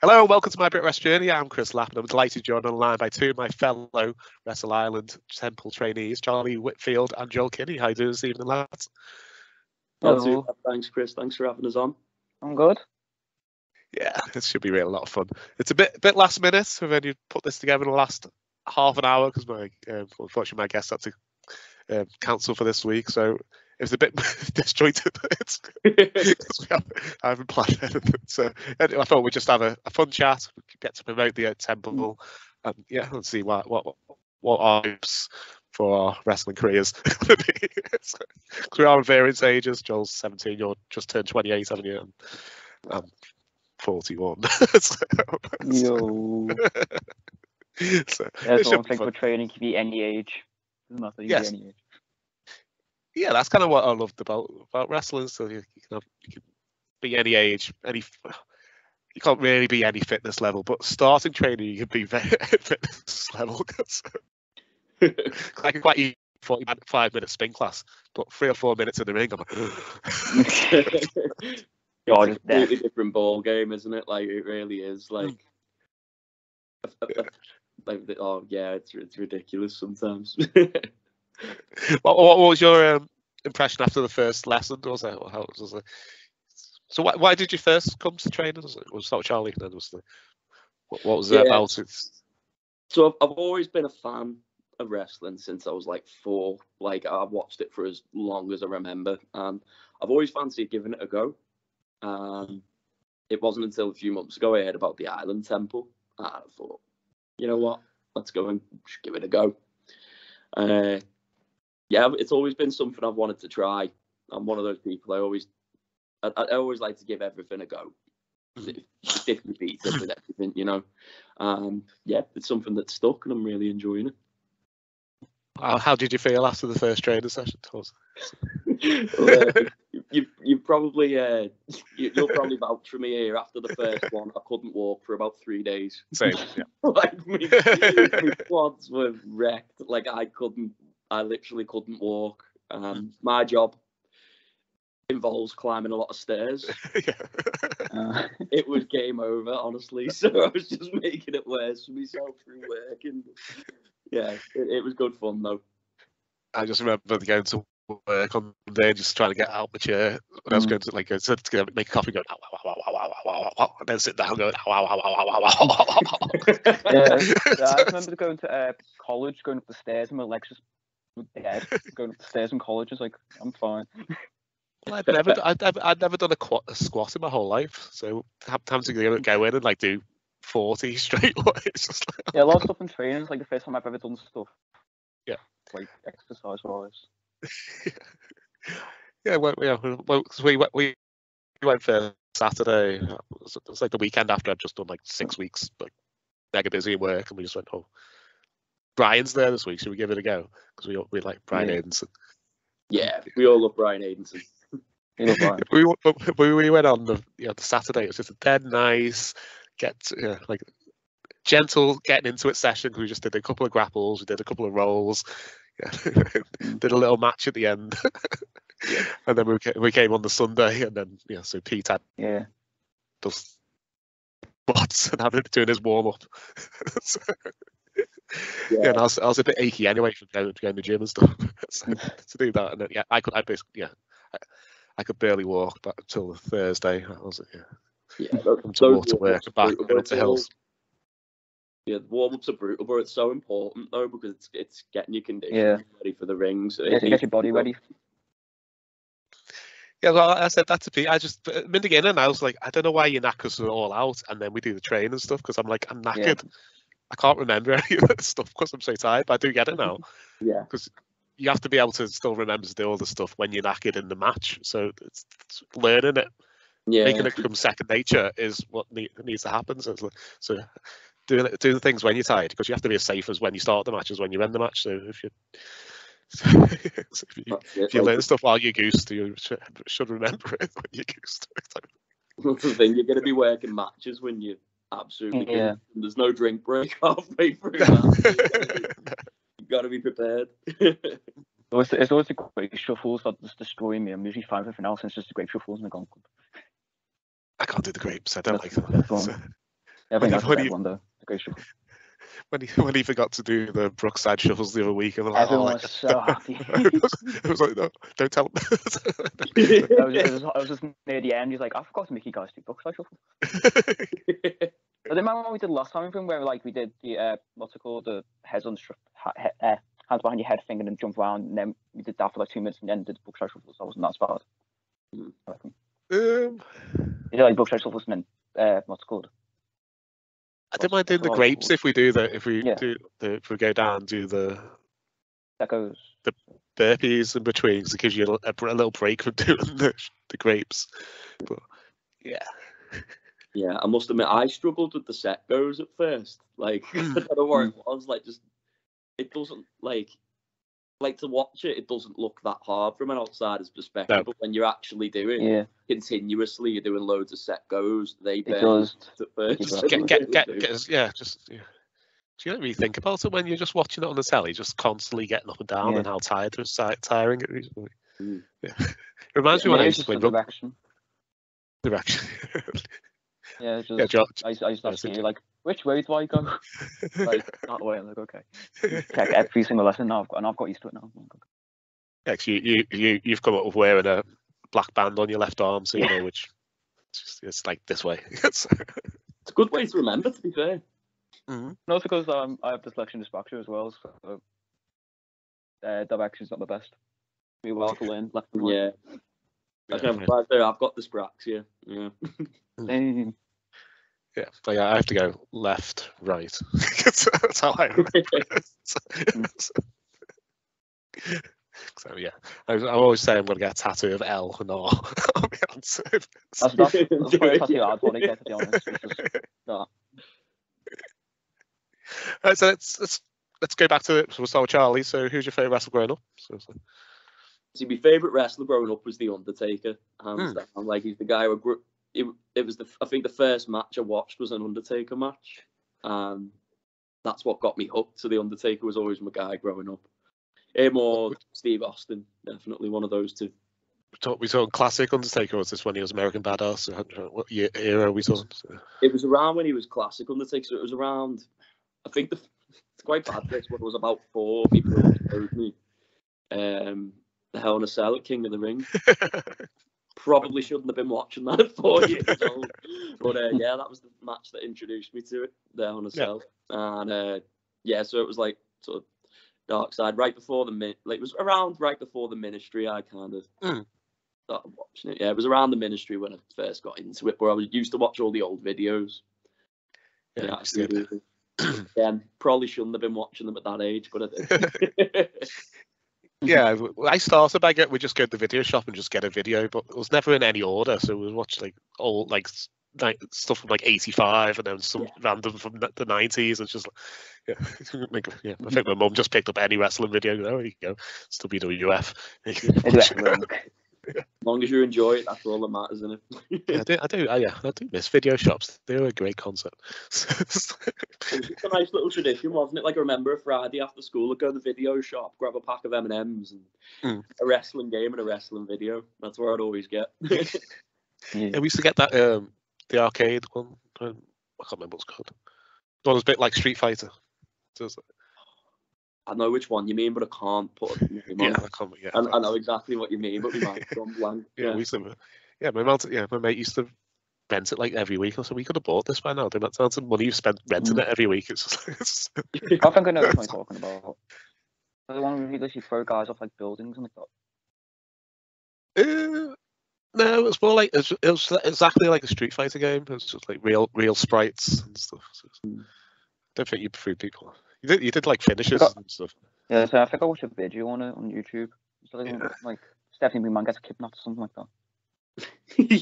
Hello, welcome to my Brit Rest journey. I'm Chris Lappin. I'm delighted to be joined online by two of my fellow Wrestle Island Temple trainees, Charlie Whitfield and Joel Kinney. How are you doing this evening, lads? Hello. Thanks, Chris. Thanks for having us on. I'm good. Yeah, it should be really a lot of fun. It's a bit last minute. We've only put this together in the last half an hour because unfortunately my guest had to cancel for this week, so it's a bit disjointed. I haven't planned anything, so I thought we'd just have a fun chat, get to promote the temple, and yeah, let's see what our hopes for our wrestling careers going to be. We are in various ages. Joel's 17, you're just turned 28, haven't you? And I'm 41. Yo. So there's one thing for training, can be any age. Doesn't matter, you can be any age. Yeah, that's kind of what I loved about wrestling. So you can be any age, you can't really be any fitness level, but starting training you can be very fitness level. I can quite eat 45-minute spin class, but 3 or 4 minutes in the ring, I'm like, it's a completely different ball game, isn't it? Like it really is. Like, oh yeah, it's ridiculous sometimes. What was your impression after the first lesson? Was it? So why did you first come to training? Was that Charlie? Then what was it about it? So I've always been a fan of wrestling since I was like 4. Like I've watched it for as long as I remember, and I've always fancied giving it a go. It wasn't until a few months ago I heard about the Island Temple, and I thought, you know what, let's go and give it a go. Yeah, it's always been something I've wanted to try. I'm one of those people. I always like to give everything a go. If you beat it with everything, you know. Yeah, it's something that's stuck, and I'm really enjoying it. How did you feel after the first training session? You probably you'll probably vouch for me here. After the first one, I couldn't walk for about 3 days. Same, yeah. Like my quads were wrecked. Like I literally couldn't walk. My job involves climbing a lot of stairs. It was game over, honestly. So I was just making it worse for myself through work, and yeah, it was good fun though. I just remember going to work on the day, just trying to get out of the chair when I was going to make a coffee, going and then sit down, going I remember going to college, going up the stairs, and my legs just were dead. Going up the stairs in college, I was like, I'm fine. I'd never done a squat in my whole life, so having to go in and like do 40 straight away. It's just like, yeah, a lot of stuff in training. It's like the first time I've ever done stuff. Yeah, like exercise wise. Yeah. Well, we went for Saturday. It was like the weekend after I'd just done like 6 weeks, like mega busy at work, and we just went, oh, Brian's there this week, should we give it a go? Because we like Brian Aidenson. Yeah, we all love Brian Aidenson. we went on the Saturday. It was just a dead nice, like gentle getting into it session. We just did a couple of grapples, we did a couple of rolls, did a little match at the end, and then we came on the Sunday, and then so Pete had does spots and having doing his warm up. And I was a bit achy anyway from going to the gym and stuff. So to do that, and then, I could barely walk back until Thursday. I was come to walk to work and back going up the hills. Yeah, the warm-ups are brutal, but it's so important though, because it's getting your condition ready for the rings. To get your body ready. Yeah, well, I said that to Pete. I just in the beginning I was like, I don't know why you knack us all out, and then we do the training stuff, because I'm like, I'm knackered. I can't remember any of that stuff because I'm so tired, but I do get it now. Yeah. Because you have to be able to still remember to do all the stuff when you're knackered in the match. So it's learning it. Yeah. Making it become second nature is what needs to happen. So doing things when you're tired, because you have to be as safe as when you start the match as when you end the match. So if you learn stuff while you're goosed, you should remember it when you're goosed. That's the thing. You're going to be working matches when you absolutely good. There's no drink break halfway through that. You've got to be prepared. It's always the great shuffles that just destroy me. I'm usually fine with everything else, and it's just the great shuffles in the gauntlet. I can't do the grapes. I don't like them. Yeah, I think that's the best one though. The Ghost Shuffle. When he forgot to do the Brookside shuffles the other week, and everyone was so happy. I was like, no, don't tell him. I was just near the end. He's like, I forgot to make you guys do Brookside Shuffle. I remember what we did last time with him, where like we did the what's it called, the heads on hands behind your head thing, and then jump around, and then we did that for like 2 minutes, and then did Brookside Shuffle. So I wasn't that bad. Yeah, like Brookside Shuffles, and then what's it called? I don't mind doing the grapes if we do that. If we go down and do the burpees in between, because it gives you a little break from doing the grapes. But yeah. Yeah, I must admit, I struggled with the set goes at first. Like, I don't know what it was. Like, just it doesn't like to watch it. It doesn't look that hard from an outsider's perspective. No. But when you're actually doing continuously, you're doing loads of set goes. They does. Just do you don't really think about it when you're just watching it on the telly, just constantly getting up and down, and how tiring it is. Yeah. It reminds me when I used to play direction. Yeah, I used to ask you, like, which way do I go? Like, that way. I'm like, okay. Check every single lesson now, I've got used to it now. Yeah, cause you've come up with wearing a black band on your left arm, so you know which. It's like this way. It's a good way to remember, to be fair. Mm-hmm. And also because I have dyslexia and dyspraxia as well, so direction's not the best. Be well to learn left and right. Yeah. I've got dyspraxia. Yeah. Yeah, but I have to go left, right. That's how I remember it. So yeah, I always say I'm going to get a tattoo of L and R on the answer. That's probably a tattoo I'd want to get, to be honest. So let's go back to it. So we'll start with Charlie. So who's your favourite wrestler growing up? See, my favourite wrestler growing up was The Undertaker. Hands down. Like, he's the guy who grew. It was I think the first match I watched was an Undertaker match. That's what got me hooked. So The Undertaker was always my guy growing up. Him or Steve Austin, definitely one of those two. We saw classic Undertaker, or was this when he was American Badass? What era we saw? It was around when he was classic Undertaker. So it was around, I think it's quite bad. This one was about 4 people who showed me the Hell in a Cell at King of the Ring. Probably shouldn't have been watching that at 4 years old. But yeah, that was the match that introduced me to it, the Hell in a Cell. And so it was like sort of dark side right before it was around right before the Ministry. I kind of started watching it. Yeah, it was around the Ministry when I first got into it, where I used to watch all the old videos. Yeah, probably shouldn't have been watching them at that age, but I did. Yeah, I started by we just go to the video shop and just get a video, but it was never in any order. So we watched like all like stuff from like 85 and then some random from the 90s. It's just I think my mum just picked up any wrestling video. There you go, it's WWF. As long as you enjoy it, that's all that matters, isn't it? I do miss video shops. They were a great concept. It was just a nice little tradition, wasn't it? Like, I remember a Friday after school, I'd go to the video shop, grab a pack of M&Ms and a wrestling game and a wrestling video. That's where I'd always get. Yeah, we used to get that the arcade one. I can't remember what it's called. The one was a bit like Street Fighter. So I know which one you mean, but I can't put a name on it. I know exactly what you mean, but we might have gone blank. My mate used to rent it like every week. So we could have bought this by now. The amount of money you've spent renting it every week. It's just I think I know what you're talking about. The one where you literally throw guys off like buildings and like that. No, it was more like it was exactly like a Street Fighter game. It was just like real sprites and stuff. So I don't think you threw people. You did like finishes and stuff. Yeah, so I think I watched a video on it on YouTube. So like Stephanie McMahon gets kidnapped or something like that.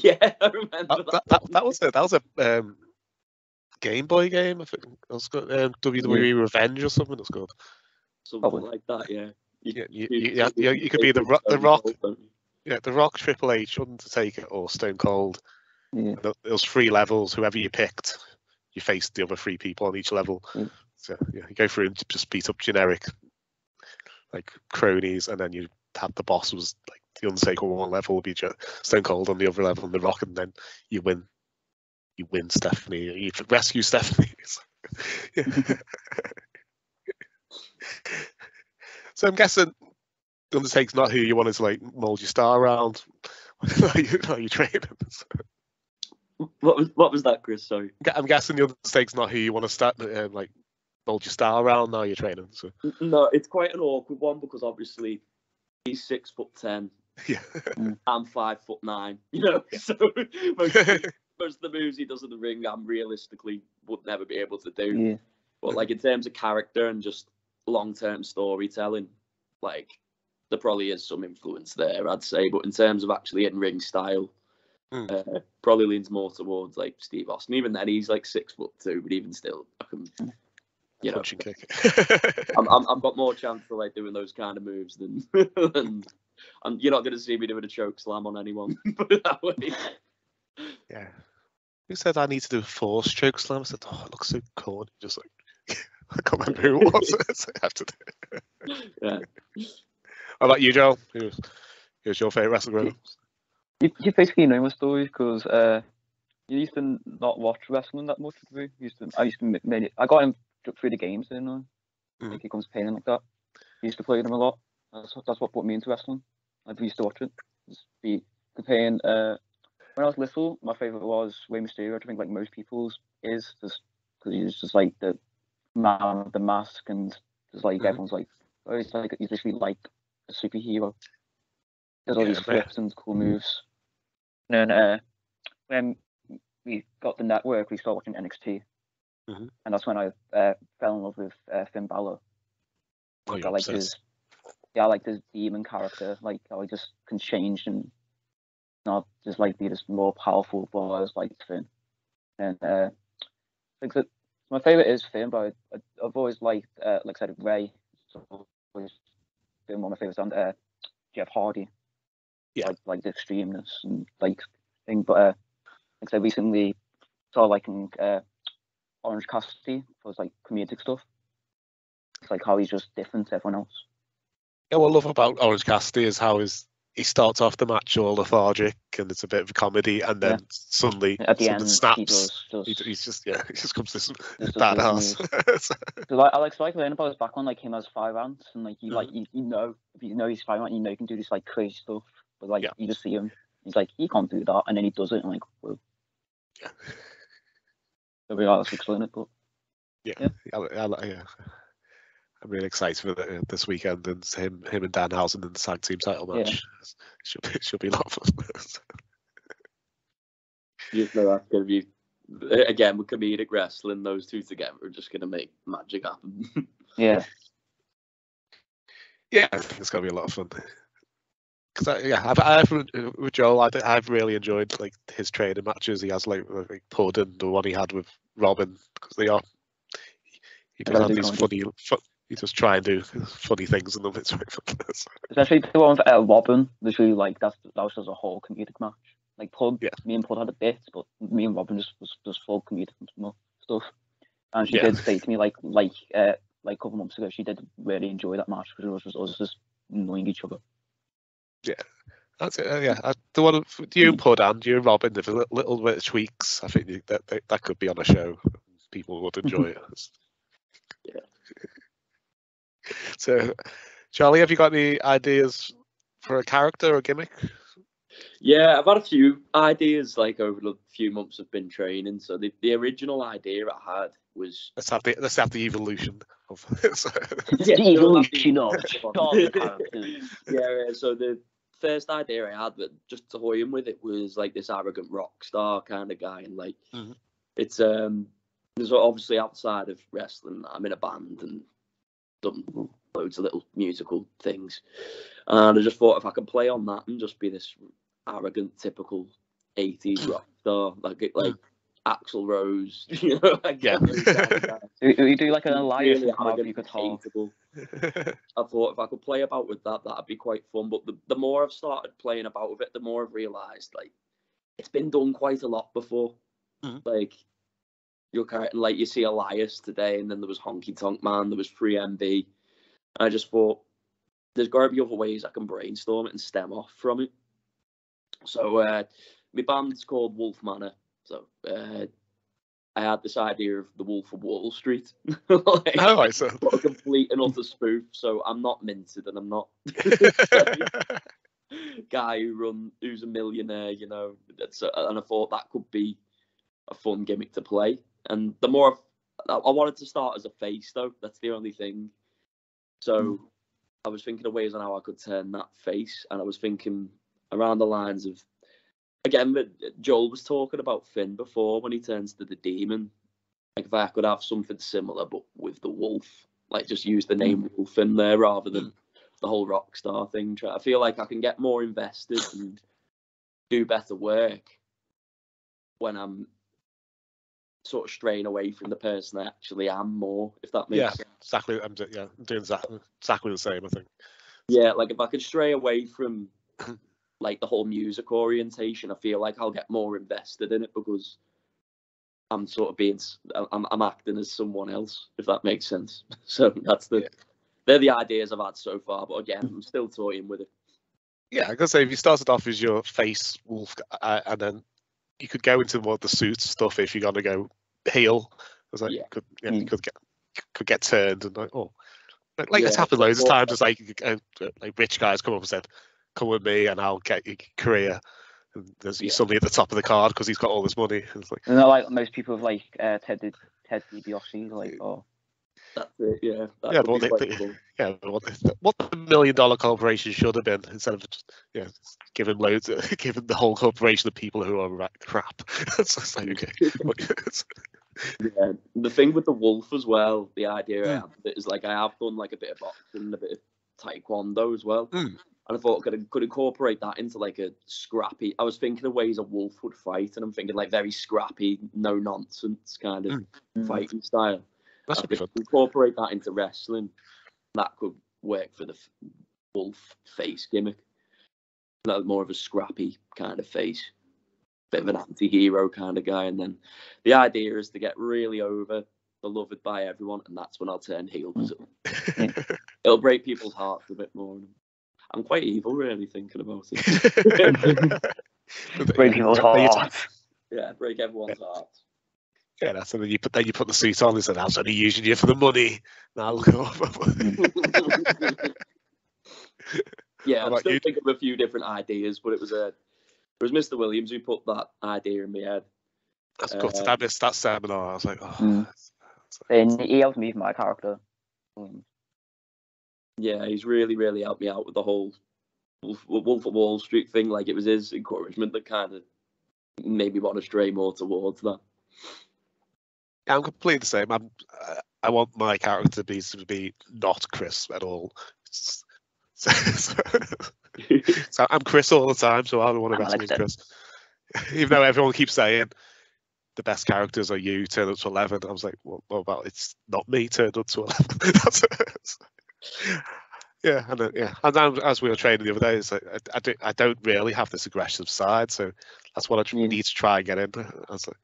Yeah, I remember that was a Game Boy game. I think it was called WWE Revenge or something. It's called something like that. Yeah. You could be the Rock. Yeah, The Rock, Triple H, Undertaker, or Stone Cold. Yeah. There was 3 levels. Whoever you picked, you faced the other 3 people on each level. So you go through and just beat up generic like cronies, and then you had the boss was like the Undertaker on one level, would be Stone Cold on the other level, and The Rock, and then you win you win Stephanie, or you rescue Stephanie. So I'm guessing the Undertaker's not who you wanted to like mold your star around. Are you training? What was that, Chris? Sorry. I'm guessing the Undertaker's not who you want to start like mold your star around. Now you're training. So no, it's quite an awkward one because obviously he's 6'10". Yeah. I'm 5'9". You know, so most of the moves he does in the ring, I'm realistically would never be able to do. Yeah. But like in terms of character and just long-term storytelling, like there probably is some influence there, I'd say. But in terms of actually in-ring style, probably leans more towards like Steve Austin. Even then, he's like 6'2", but even still, I can, you know, punch and kick. I've got more chance for like doing those kind of moves than and you're not going to see me doing a choke slam on anyone. Put it that way. Yeah. Who said I need to do a force choke slam? I said, oh, it looks so corny. Just like, I can't remember who it was. So I have to do it. Yeah. How about you, Joel? Who's your favourite wrestler? You basically know my story because you used to not watch wrestling that much. I used to I got him through the games, you know. Like he comes playing like that. I used to play them a lot. That's what put me into wrestling. I used to watch it. Just be comparing. When I was little, my favourite was Rey Mysterio. I think like most people's is just because he's just like the man with the mask and just like everyone's like, oh, he's literally like a superhero. There's all these flips and cool moves. And then when we got the network, we started watching NXT, and that's when I fell in love with Finn Balor. Oh, I like I like this demon character, like how he just can change and not just like be this more powerful boy as like Finn. And like my favorite is Finn, but I've always liked, like I said, Ray. So always been one of my favorites, and Jeff Hardy. Yeah, like the extremeness and like thing. But like I said, recently saw liking Orange Cassidy for like comedic stuff. It's like how he's just different to everyone else. Yeah, what I love about Orange Cassidy is how he starts off the match all lethargic and it's a bit of a comedy, and then suddenly at the end snaps. He just comes this badass. I like learning about his background, like him as Fire Ant, and like you know he's Fire Ant, you know he can do this like crazy stuff, but like you just see him, he's like he can't do that, and then he does it, and like whoa. Yeah. So we gotta explain it, but yeah. I'm really excited for this weekend and him and Danhausen in the tag team title match. Yeah. It should be a lot of fun. You know that's going to be, again, with comedic wrestling, those two together are just going to make magic happen. Yeah. Yeah, I think it's going to be a lot of fun. Because I've with Joel, I've really enjoyed like his training matches. He has like Pud and the one he had with Robin, because he does have these funny. He just try and do funny things in them. It's very fun. Especially the one with Robin, literally like that was just a whole comedic match. Like Pud, me and Pud had a bit, but me and Robin was full comedic stuff. And she did say to me like a couple months ago, she did really enjoy that match because it was just us just annoying each other. Yeah, that's it. The one with you and Pud and you and Robin, if a little bit of tweaks, I think that could be on a show. People would enjoy it. Yeah. So, Charlie, have you got any ideas for a character or gimmick? Yeah, I've had a few ideas like over the few months I've been training. So the original idea I had was let's have the evolution of the evolution of characters. Yeah. So the first idea I had, that just to toy him with it, was like this arrogant rock star kind of guy, and like it's there's obviously outside of wrestling, I'm in a band and done loads of little musical things, and I just thought if I could play on that and just be this arrogant, typical 80s rock star, like Axl Rose, you know, like you do like an Elias really guitar. I thought if I could play about with that'd be quite fun. But the more I've started playing about with it, the more I've realised like it's been done quite a lot before. Like you see Elias today, and then there was Honky Tonk Man, there was 3MB. I just thought there's got to be other ways I can brainstorm it and stem off from it. So my band's called Wolf Manor, So I had this idea of the Wolf of Wall Street. Right, so a complete and utter spoof. So I'm not minted, and I'm not guy who's a millionaire, you know. And I thought that could be a fun gimmick to play. And the more I wanted to start as a face, though. That's the only thing. So I was thinking of ways on how I could turn that face, and I was thinking around the lines of, again, Joel was talking about Finn before when he turns to the demon. Like if I could have something similar, but with the wolf, like just use the name Wolf in there rather than the whole rock star thing. I feel like I can get more invested and do better work when I'm sort of straying away from the person I actually am more, if that makes sense. Exactly. I'm doing exactly the same, I think. Yeah, like if I could stray away from like the whole music orientation, I feel like I'll get more invested in it because I'm sort of I'm acting as someone else, if that makes sense. So they're the ideas I've had so far, but again, I'm still toying with it. Yeah, I gotta say, if you started off as your face wolf, and then you could go into more of the suit stuff if you're gonna go heel. I was like, you could get turned and it's happened loads of times. It's like rich guys come up and said, "Come with me, and I'll get your career." And he's suddenly at the top of the card because he's got all this money. It's like, and not like most people have like Ted DiBiase, like that's it. Yeah, but what the $1 million corporation should have been, instead of just, giving the whole corporation the people who are crap. It's like, okay. Yeah, the thing with the wolf as well, the idea is like I have done like a bit of boxing, a bit of taekwondo as well. And I thought I could incorporate that into like a scrappy. I was thinking of ways a wolf would fight, and I'm thinking like very scrappy, no nonsense kind of fighting style. That should be fun. Incorporate that into wrestling. That could work for the wolf face gimmick. Like more of a scrappy kind of face, bit of an anti-hero kind of guy. And then the idea is to get really over, beloved by everyone, and that's when I'll turn heel. It'll break people's hearts a bit more. I'm quite evil, really, thinking about it. Break people's hearts. Yeah, break everyone's hearts. Yeah, that's and then you put the suit on and said, "I was only using you for the money." Now look up. Yeah, I'm still thinking of a few different ideas, but it was Mr. Williams who put that idea in my head. That's good. I missed that seminar. I was like, And he helped me with my character. Yeah, he's really, really helped me out with the whole Wolf of Wall Street thing. Like, it was his encouragement that kind of made me want to stray more towards that. Yeah, I'm completely the same. I want my character to be not Chris at all. So I'm Chris all the time, so I don't want to wrestle as Chris. Even though everyone keeps saying the best characters are you turned up to 11, I was like, well, what about it's not me turned up to 11? Yeah, and as we were training the other day, it's like, I don't really have this aggressive side, so that's what I need to try and get in. I was like,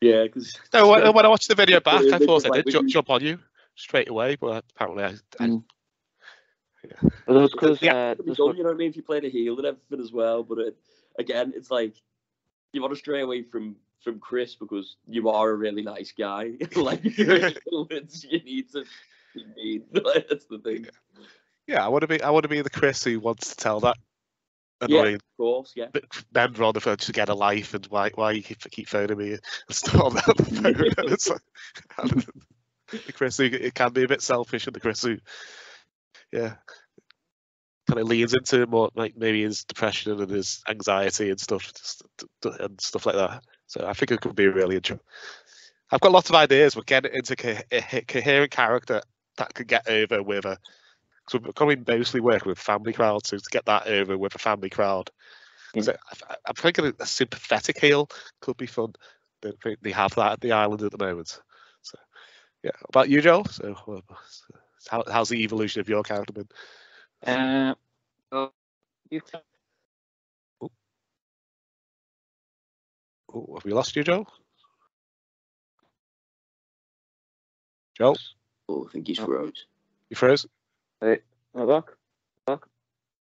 yeah, because when I watched the video back, I thought I did jump on you straight away, but apparently I Because you know what I mean? If you played a heel and everything as well, but again, it's like you want to stray away from Chris because you are a really nice guy. Like you need to be mean. That's the thing. Yeah, I want to be the Chris who wants to tell that annoying of course, member on the phone to get a life and why you keep phoning me and stuff on the phone. It's like, the Chris who it can be a bit selfish, and the Chris who kind of leans into more like maybe his depression and his anxiety and stuff like that. So I think it could be really interesting. I've got lots of ideas, but getting into a coherent character that could get over with a. So we're going to be mostly working with family crowds, so to get that over with a family crowd. So I'm thinking a sympathetic heel could be fun. They have that at the island at the moment. So yeah, about you, Joel? So how's the evolution of your character been? Have we lost you, Joel? Joel? Oh, I think he's froze. You froze? Wait, am I back? I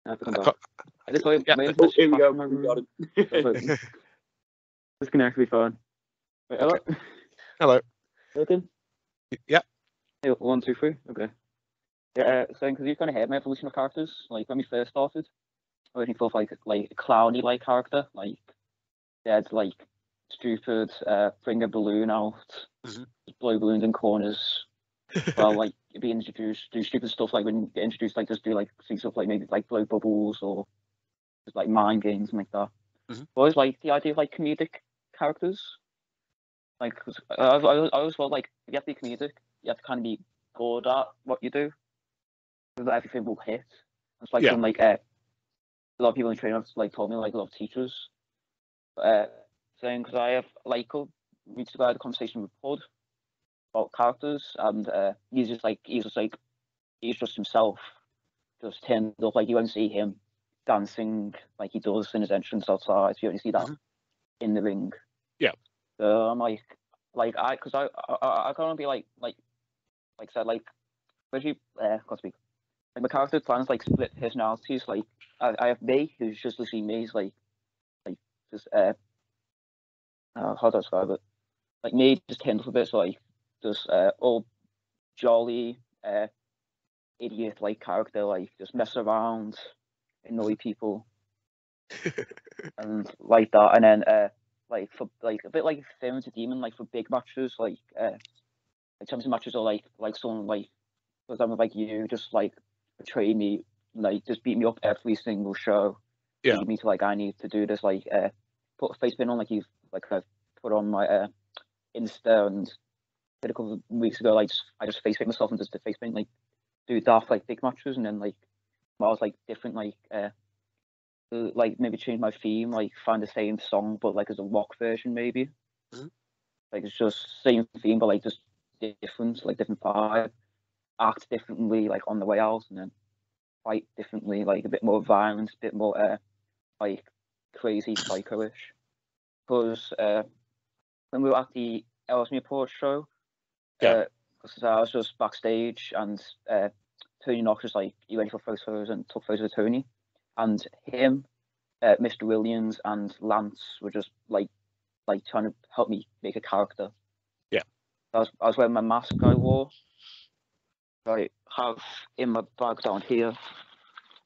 have to come back. I just here we go. We got him. This can actually be fun. Wait, hello? Okay. Hello. Working? Yeah. Hey, 1, 2, 3. Okay. Yeah, so because you kind of heard my evolution of characters, like when we first started, I originally thought like a clowny like character, like dead, like stupid, bring a balloon out, blow balloons in corners. Well, like be introduced, do stupid stuff like when you get introduced, like just do like things stuff like maybe like blow bubbles or just like mind games and like that. I always like the idea of like comedic characters. Like, cause I always felt like if you have to be comedic, you have to kind of be good at what you do, so that everything will hit. It's like when like a lot of people in training like told me, like a lot of teachers, saying because I have like reached a conversation with Pod about characters, and he's just himself, just turned up. Like you won't see him dancing like he does in his entrance outside. You only see that in the ring. Yeah. So I'm like I can't want to be like said like especially can't speak. Like my character plans like split personalities. Like I have me who's just literally me. He's like just how do I describe it? Like me just turned up a bit, so like just all jolly idiot like character, like just mess around, annoy people, and like that. And then like for like a bit like Fame to Demon, like for big matches, like terms of matches are like someone like for example like you just like betray me, like just beat me up every single show. Yeah. Lead me to like I need to do this, like put a face paint on, like you've like I've put on my Insta and did a couple of weeks ago, like I just face paint myself and just the face paint, like do that for like big matches. And then like I was like different, like maybe change my theme, like find the same song but like as a rock version maybe. Like it's just same theme but like just different, like different vibe, act differently like on the way out, and then fight differently, like a bit more violence, a bit more like crazy psycho-ish. Because when we were at the Ellesmere Port show, I was just backstage and Tony Knox was like, he went for photos and took photos of Tony, and him, Mr. Williams and Lance were just like trying to help me make a character. Yeah. I was wearing my mask I wore. I have in my bag down here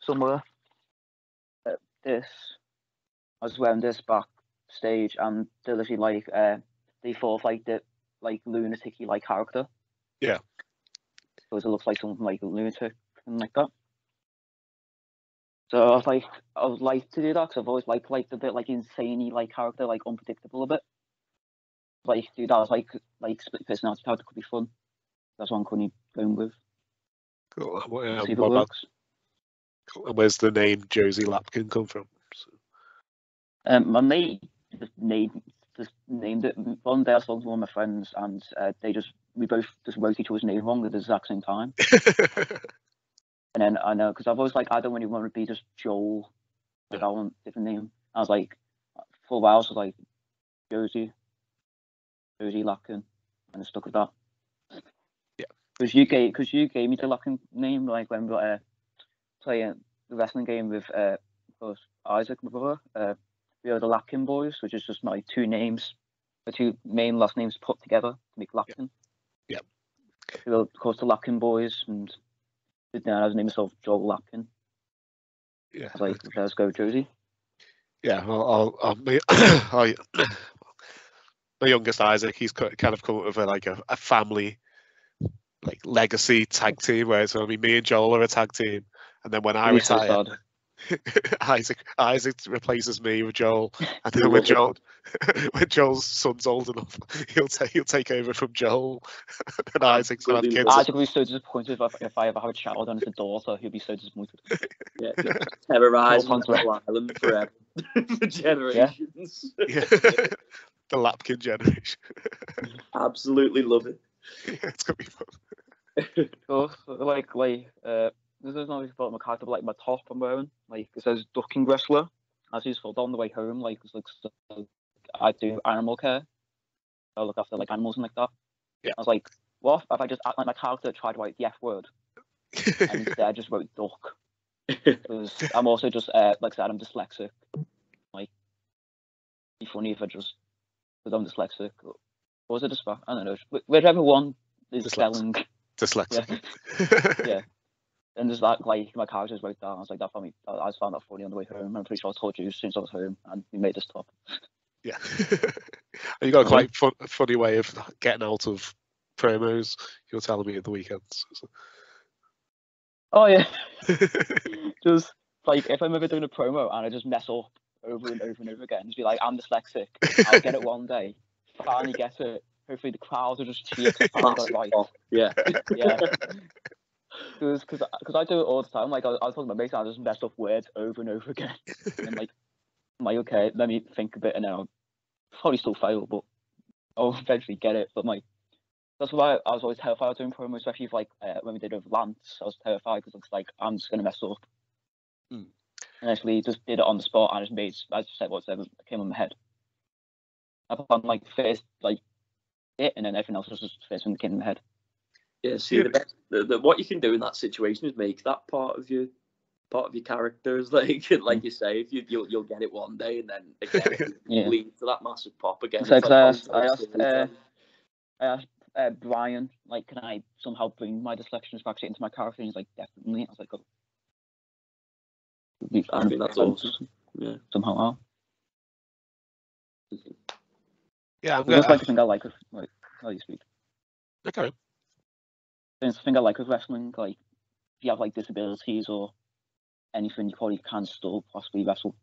somewhere. This. I was wearing this backstage, and they're literally like they thought of like the like lunatic-y like character. Yeah. Because it looks like something like a lunatic and like that. So I would like to do that because I've always liked a bit like insane-y like character, like unpredictable a bit. Like do that as like split personality character could be fun. That's what I'm currently going with. Cool. See if it works. Cool. And where's the name Josie Lapkin come from? My mate just named it. One day I spoke to one of my friends, and we both just wrote each other's name wrong at the exact same time. And then I know because I've always like I don't really want to be just Joel. Like I want a different name. I was like for a while, so like Josie Lapkin, and I stuck with that. Yeah. Because you gave me the Lapkin name like when we were playing the wrestling game with Isaac, my brother. We are the Lappin boys, which is just my two names, the two main last names put together to make Lappin. Yeah. We were, of course, the Lappin boys, and then I was named myself Joel Lappin. Yeah. I was like, let's go, Josie. Yeah. My youngest Isaac, he's kind of come up with a family like legacy tag team where it's going to be me and Joel are a tag team, and then when I retire. So Isaac replaces me with Joel, and then when Joel's son's old enough, he'll take over from Joel, and Isaac's gonna have kids. Isaac will be so disappointed if I ever have a child and it's a daughter. He'll be so disappointed. Yeah, terrorise Wrestle Island forever for generations. Yeah. The Lapkin generation. Absolutely love it. Yeah, it's gonna be fun. So, this is not about my character, but like my top I'm wearing, like it says ducking wrestler. As useful on the way home, like it's like I do animal care. I look after like animals and like that. Yeah. I was like, what if I just act like my character tried to write the F word, and instead I just wrote duck? Because I'm also just like I said, I'm dyslexic. Like, it'd be funny if I just because I'm dyslexic. Or was it dyslexic? I don't know. Whichever one is spelling. Dyslexic. Yeah. And there's that, like, my characters wrote down. I was like, that funny. I just found that funny on the way home. I'm pretty sure I told you as soon as I was home, and we made this top. Yeah. You got a quite funny way of getting out of promos. You're telling me at the weekends. Oh yeah. Just like if I'm ever doing a promo and I just mess up over and over and over again, just be like, I'm dyslexic. I'll get it one day. Finally get it. Hopefully the crowds will just cheer because I got it right. Yeah. Yeah. Because I do it all the time. Like I was talking about mates, I just mess up words over and over again. And I'm like, okay, let me think a bit, and then I'll probably still fail, but I'll eventually get it. But that's why I was always terrified of doing promo, especially if when we did it with Lance, I was terrified because it's like I'm just gonna mess up. And actually just did it on the spot and I just said whatever came on my head. I planned first it, and then everything else was just first thing that came in my head. Yeah, see, the what you can do in that situation is make that part of your characters, like you say, if you'll get it one day, and then again lead to that massive pop again. So I asked Brian, can I somehow bring my dyslexic back into my character? And he's like, definitely. I was like, I mean, that's awesome. Yeah, somehow. Yeah, that's the thing I like with how you speak. Okay. It's the thing I like with wrestling, if you have disabilities or anything, you probably can still possibly wrestle.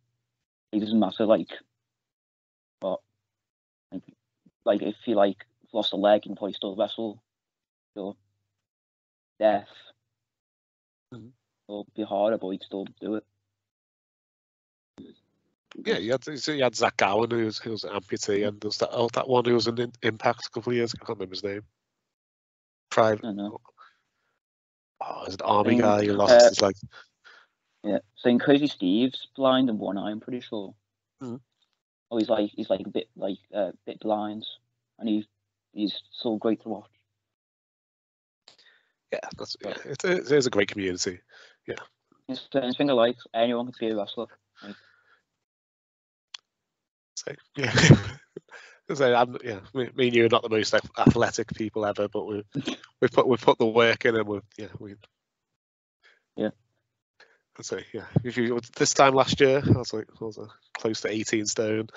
It doesn't matter but if you lost a leg, you can probably still wrestle. You're deaf. It'll be harder, but you can still do it. Yeah, you had Zach Gowen who was an amputee, and there's that one who was in Impact a couple of years ago. I can't remember his name. Private. I don't know. Oh, is it Army guy who lost his leg? Yeah, saying Crazy Steve's blind in one eye, I'm pretty sure. Oh, he's a bit blind, and he's so great to watch. Yeah, it is a great community. Yeah. It's the thing I like. Anyone can be a wrestler. Me and you are not the most athletic people ever, but we've put the work in, and So if you this time last year, I was close to 18 stone,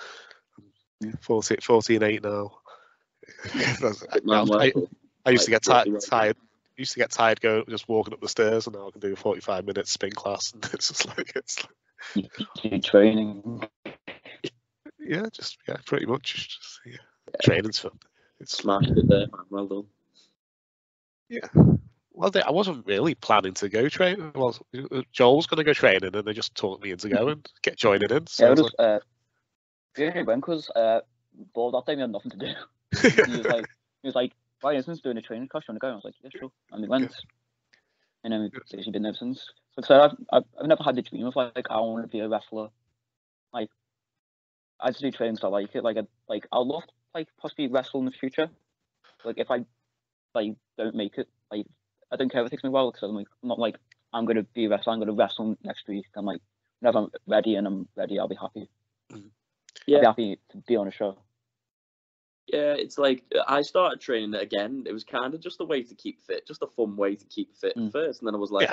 14.8 now. I used to get tired. Used to get tired going just walking up the stairs, and now I can do a 45-minute spin class, and it's just training. Pretty much. Training's fun. It's smashed it there, man. Well done. Yeah. Well, I wasn't really planning to go training. Well, Joel was going to go training, and they just talked me into going, joining in. So we went because bored that day. We had nothing to do. He was like, why isn't doing a training class? You want to go? I was like, yeah, sure. And we went, and then we've basically been there since. So I've never had the dream of I want to be a wrestler. I just do training because I like it. I'd love to possibly wrestle in the future. If I don't make it, I don't care if it takes me a while, because I'm not I'm going to be a wrestler. I'm going to wrestle next week. I'm whenever I'm ready, I'll be happy. Yeah, I'll be happy to be on a show. Yeah, it's I started training again. It was kind of just a way to keep fit, just a fun way to keep fit at first, and then I was like,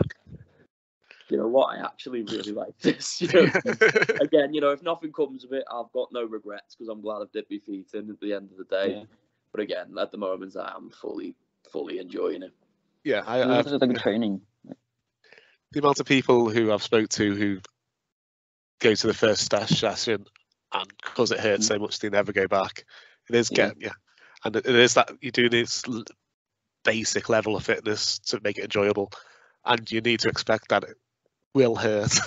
you know what, I actually really like this. Again, if nothing comes of it, I've got no regrets, because I'm glad I've dipped my feet in at the end of the day. Yeah. But again, at the moment, I'm fully enjoying it. Yeah, it's like a training. The amount of people who I've spoke to who go to the first session, and because it hurts so much, they never go back. It is and it is that you do this basic level of fitness to make it enjoyable, and you need to expect that it will hurt.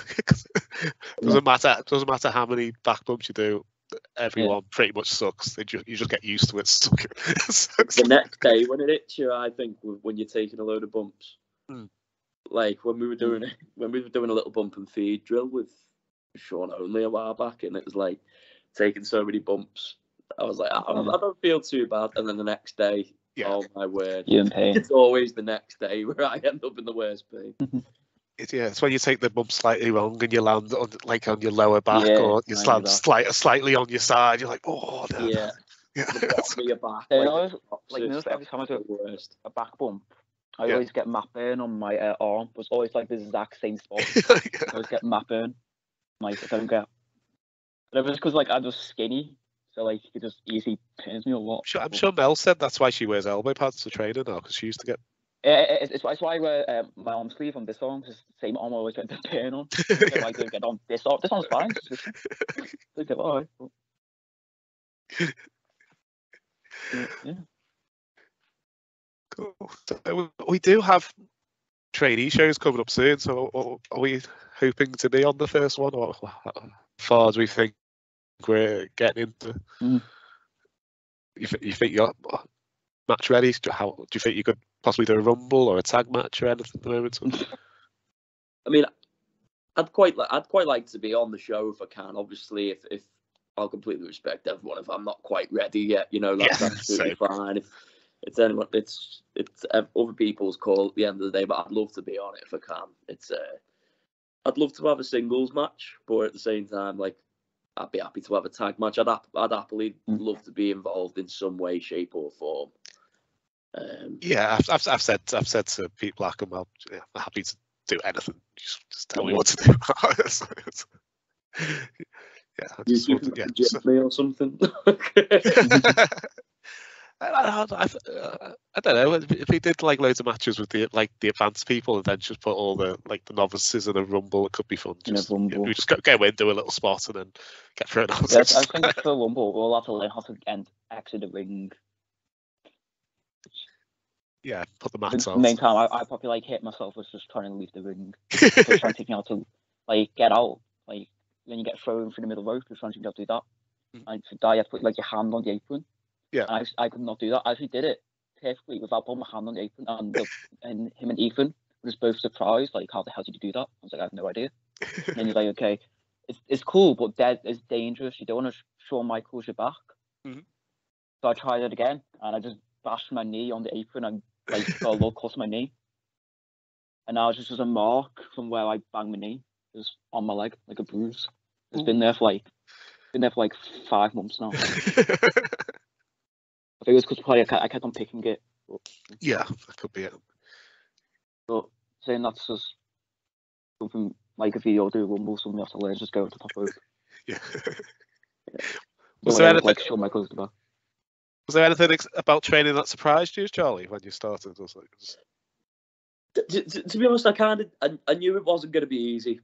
Doesn't matter how many back bumps you do. Everyone pretty much sucks. You just get used to it sucking. The next day when it hits you, I think, when you're taking a load of bumps, when we were doing a little bump and feed drill with Sean Only a while back, and it was taking so many bumps, I was like, I don't feel too bad. And then the next day, oh my word, you're in pain. It's always the next day where I end up in the worst pain. It's when you take the bump slightly wrong and you land on your lower back, or you land slightly on your side. You're like, oh no. Yeah, Yeah. the bottom of your back. They like, always, boxes, every that's time I do the worst. a back bump, I Yeah. always get mat burn on my arm. It's always like the exact same spot. I always get mat burn. Like, I don't get. But it's because like I'm just skinny, so like it just easily pains me a lot. I'm sure Mel said that's why she wears elbow pads to training now, because she used to get. It's why I wear my arm sleeve on this arm, because the same arm I always get the pain on. I don't get on this arm. This arm's fine. Just all right. Yeah. Cool. So we do have trainee shows coming up soon. So are we hoping to be on the first one, or how far as we think we're getting into? You think you're match ready? Do you think you could possibly do a rumble or a tag match or anything at the moment? I mean, I'd quite like to be on the show if I can. Obviously, if I'll completely respect everyone if I'm not quite ready yet. You know, that's absolutely fine. If it's anyone, it's other people's call at the end of the day. But I'd love to be on it if I can. I'd love to have a singles match, but at the same time, like, I'd be happy to have a tag match. I'd happily love to be involved in some way, shape, or form. Yeah, I've said to Pete Black, I'm happy to do anything. Just tell me what to do. Yeah, I just you can suggest me or something. I don't know if he did like loads of matches with the advanced people and then just put all the novices in a rumble. It could be fun. We just go in, do a little spot, and then get thrown out. Yeah, I think for rumble we'll have to learn how to exit the ring. Yeah, put the mats out. out. The main time I probably like hit myself was just trying to leave the ring. Just trying to teach me how to like get out. Like when you get thrown through the middle rope, just trying to teach me how to do that. And to die, you have to put like your hand on the apron. Yeah. And I could not do that. I actually did it perfectly without putting my hand on the apron. And him and Ethan was both surprised, like, how the hell did you do that? I was like, I have no idea. And then he's like, okay, it's cool, but it's dangerous. You don't want to show Michael's your back. So I tried it again, and I just bashed my knee on the apron and like got a little cut on my knee. And now it's just a mark from where I banged my knee, just on my leg, like a bruise. It's been there for like 5 months now. I think it was because I kept on picking it. But, yeah, that could be it. But saying that's just something like if you do a rumble, something you have to learn, just go to the top rope. Yeah. Was there anything like show my clothes back? Was there anything about training that surprised you, Charlie, when you started? To be honest, I knew it wasn't going to be easy.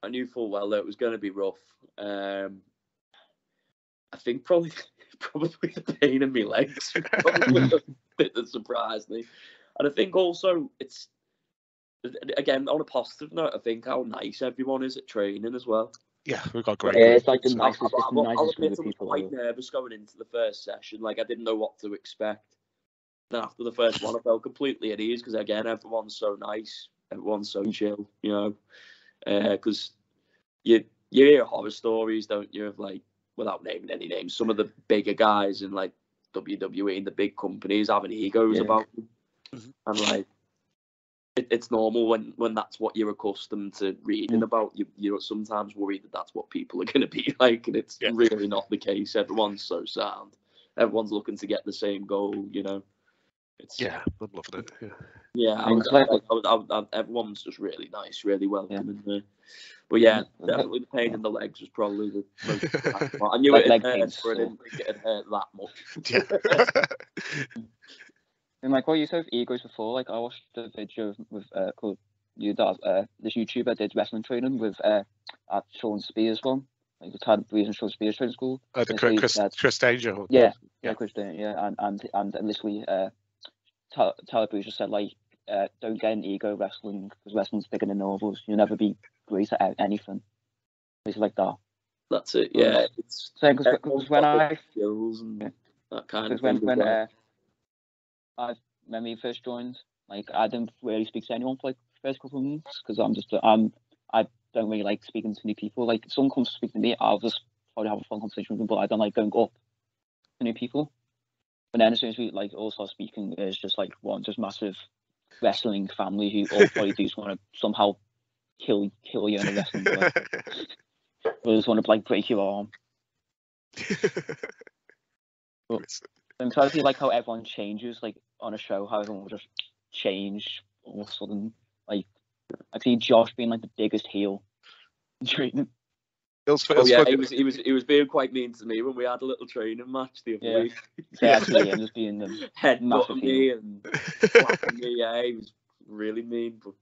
I knew full well that it was going to be rough. I think probably the pain in my legs was probably the bit that surprised me. And I think also it's, again, on a positive note, I think how nice everyone is at training as well. Yeah, we've got great. Yeah, it's like the nicest, I'll admit I was people. quite nervous going into the first session. Like, I didn't know what to expect. And after the first one, I felt completely at ease because, again, everyone's so nice. Everyone's so chill, you know. Because you hear horror stories, don't you, of, like, without naming any names, some of the bigger guys in, like, WWE and the big companies having egos about them. And, like, it's normal when that's what you're accustomed to reading about. You're sometimes worried that that's what people are going to be like, and it's really not the case. Everyone's so sound. Everyone's looking to get the same goal, you know. I'm loving it. Everyone's just really nice, really welcoming. But yeah, definitely the pain in the legs was probably the most. I knew it hurt, but I didn't think it had hurt that much. And like what you said with egos before, like I watched a video with called this YouTuber did wrestling training with at Sean Spears one, like the Tad Breeze and Sean Spears training school. Chris Danger. Chris Danger, and literally Tyler Breeze just said like don't get an ego wrestling because wrestling's bigger than novels. You'll never be great at anything. It's like that. That's it. Yeah, it's because when I skills and that kind of thing. When when we first joined, like I didn't really speak to anyone for like the first couple of months because I don't really like speaking to new people. Like if someone comes to speak to me, I'll just probably have a fun conversation with them, but I don't like going up to new people. But then as soon as we like all start speaking, it's just like one just massive wrestling family who all probably do just want to somehow kill you in a wrestling way. They just want to like break your arm. But I'm trying to see like how everyone changes, like on a show, how everyone will just change all of a sudden. Like I see Josh being like the biggest heel in training. He was being quite mean to me when we had a little training match the other week. Yeah, actually, I'm just being the head butting me and slapping me. Yeah, he was really mean, but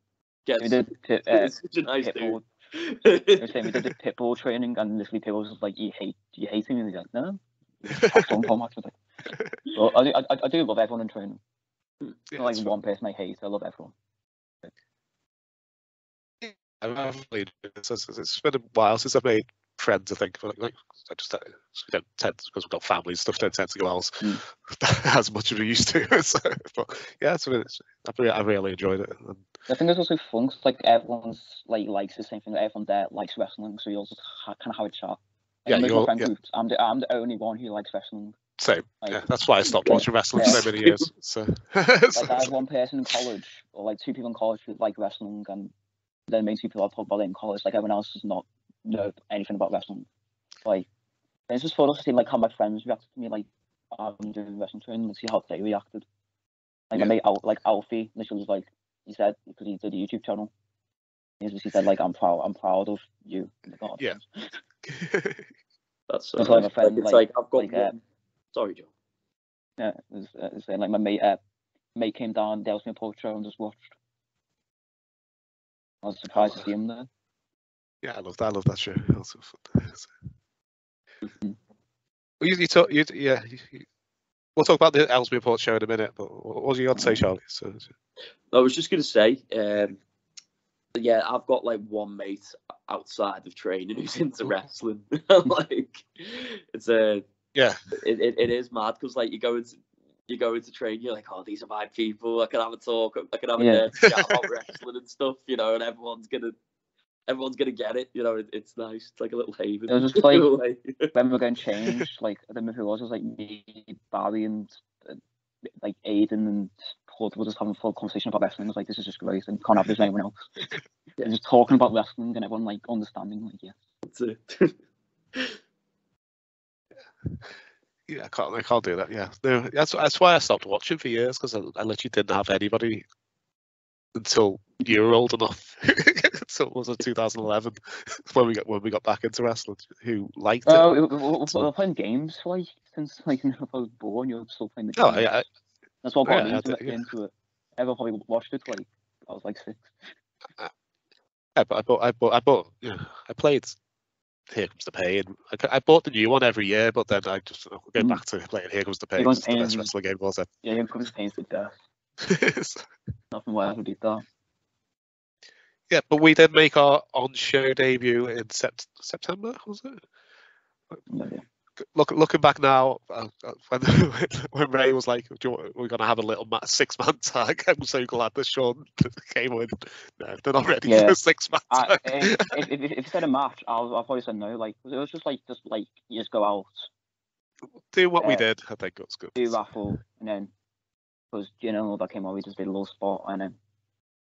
we did it's such a nice dude. We did the pitbull training, and literally Pitbull was like, "You hate him?" And he's like, "No." Well, I do love everyone in training. Yeah, Not like one person I hate. I love everyone. It's been a while since I've made friends. I think, like I just we don't tend, because we've got families and stuff, don't tend to go out as much as we used to. So, but yeah, I really enjoyed it. And I think it's also fun because like everyone's like likes the same thing. Like, everyone there likes wrestling, so you also kind of have a chat. Like, yeah, my friend groups, I'm the only one who likes wrestling. Same. Like, yeah, that's why I stopped watching wrestling for so many years. So, like I have one person in college, or like two people in college who like wrestling, and then main two people I've talked about it in college. Like everyone else does not know anything about wrestling. Like it's just fun to see like how my friends reacted to me, like I'm doing wrestling training, and see how they reacted. Like my mate, like Alfie, literally was like, he said, because he did a YouTube channel, he said like, I'm proud of you. God, yeah. That's so nice. My friend, like I've got one. Sorry, Joe. Yeah, it was saying like my mate came down, the Ellesmere Port show, and just watched. I was surprised to see him there. Yeah, I love that show. Also fun. We'll talk about the Ellesmere Port show in a minute, but what was you got to say, Charlie? So, I was just going to say, yeah, I've got like one mate outside of training who's into wrestling. Like, it's it is mad because like you go into training, you're like, oh, these are my people. I can have a talk. I can have a chat about wrestling and stuff, you know, and everyone's gonna get it. You know, it's nice. It's like a little haven. It was just like when we were going to change, like I don't know who it was like me, Barry, and like Aiden and Paul were just having a full conversation about wrestling. I was like, this is just great, and can't have this with anyone else. And just talking about wrestling and everyone like understanding, like That's it. Yeah, I can't do that. Yeah, no, that's why I stopped watching for years, because I literally didn't have anybody until you were old enough. So it was 2011 when we got back into wrestling, who liked it. We're playing games like since like I was born. You're still playing the game. Oh, that's what got me into it. Everyone probably watched it like I was like 6. Yeah, but I played Here Comes the Pain. I bought the new one every year, but then I just go back to playing Here Comes the Pain. It's the best wrestling game, was it? Yeah, Here Comes the Pain's the death. Nothing will ever beat that. Yeah, but we did make our on-show debut in September, was it? Yeah. Looking back now, when Ray was like, we're going to have a little 6-man tag, I'm so glad that Sean came with. No, they're not ready for a 6-man tag. If you said a match, I'll probably say no. Like, it was just like you just go out. Do what we did, I think it was good. Do raffle, and then, because, you know, that came out, we just did a little spot, and then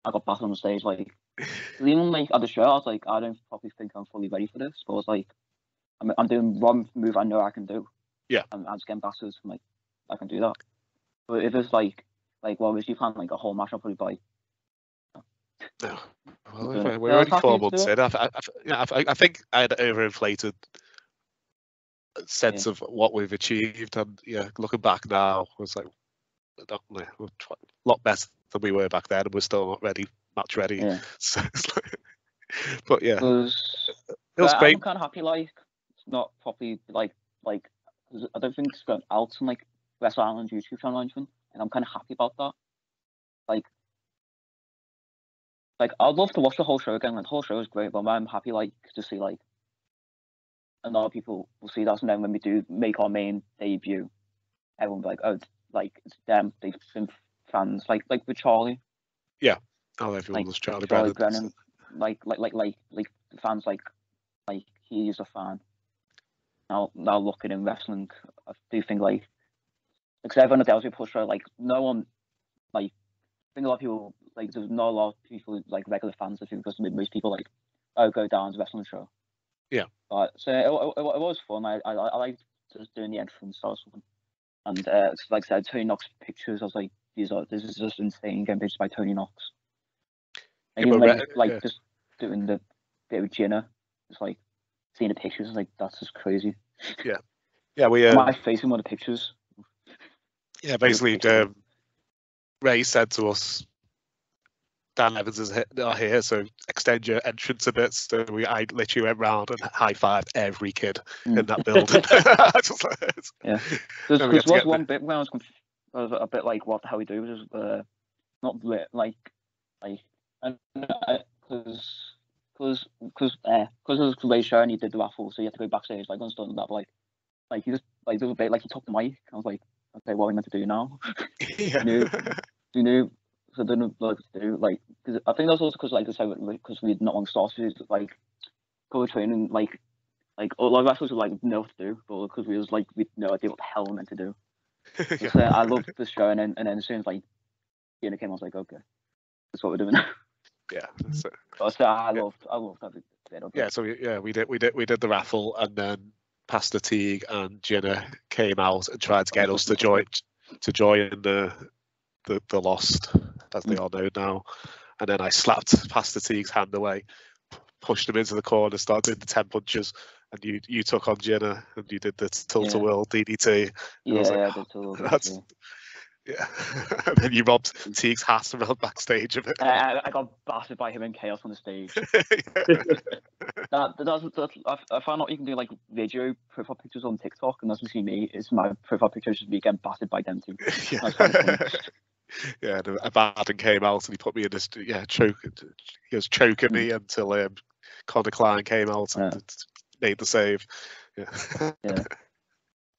I got back on the stage, like, even like at the show, I was like, I don't probably think I'm fully ready for this, but I was like, I'm doing one move I know I can do. Yeah. I'm just getting bastards. I'm like, I can do that. But if it's like, well, was you plan like a whole match, I'll probably buy. No. Well, we're only 4 months in. I think I had an overinflated sense of what we've achieved, and looking back now, I was like, we're a lot better than we were back then, and we're still not ready, match ready. Yeah. So, but yeah, it was great. I'm kind of happy, like, it's not properly like I don't think it's going out on like Wrestle Island YouTube channel or anything, and I'm kind of happy about that. Like I'd love to watch the whole show again. Like the whole show is great, but I'm happy like to see like a lot of people will see that, and then when we do make our main debut, everyone will be like, oh, like it's them. They've been fans, like with Charlie. Yeah. Oh, everyone was Charlie Brennan. Like fans like he is a fan. Now looking in wrestling, I do think like because everyone at the Ellesmere Port show, like no one, like I think a lot of people, like there's not a lot of people like regular fans of it, because most people like go down to the wrestling show. Yeah. But so it was fun. I liked just doing the entrance or something. And like I said, Tony Knox pictures. I was like, this is just insane. Getting pictures by Tony Knox. And even like just doing the bit with Jenna, just like seeing the pictures. Like that's just crazy. Yeah. We my face in one of the pictures. Yeah, basically, Ray said to us, Dan Evans is not here, so extend your entrance a bit. So I literally went round and high-fived every kid in that building. Yeah. There was one bit where I was a bit like, what the hell we do? Just not like because it was Ray show and he did the raffle, so you had to go backstage. Like, I understand that, but like he just like there was a bit like he took the mic. I was like, okay, what are we meant to do now? Yeah. Do you know? So I don't know what to do. Like, because I think that's also because like because we not long started, like go to training, like a lot of wrestlers were like know what to do, but because we was like we had no idea what the hell we meant to do. Yeah. So I loved the show, and then as soon as like Kinney came, I was like, okay, that's what we're doing now. Yeah. So I loved that bit. Yeah. So we did the raffle, and then Pastor Teague and Jenna came out and tried to get us to join the Lost, as they are known now. And then I slapped Pastor Teague's hand away, pushed him into the corner, started doing the 10 punches, and you took on Jenna and you did the tilt-a-whirl DDT. Yeah, I did that's yeah. And then you robbed Teague's hat around backstage of it. I got battered by him in Chaos on the stage. I found out you can do like video profile pictures on TikTok, and that's what you see me. It's my profile pictures just me getting battered by them too. Yeah. That's kind of funny. Yeah, and Abaddon came out and he put me in this choke. He was choking me until Connor Klein came out and made the save. Yeah.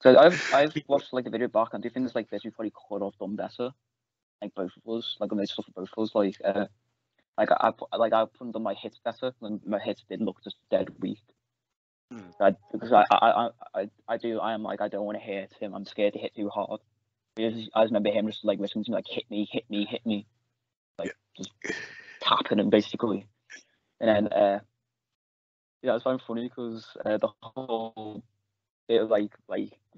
So I've watched like the video back, and do things like this we probably could have done better. Like both of us, like I made stuff for both of us. Like I put on my hits better, and my hits did look just dead weak. Because I am like I don't want to hit him. I'm scared to hit too hard. I remember him just like listening to me like hit me, like just tapping him basically. And then it's kind of funny because the whole bit of like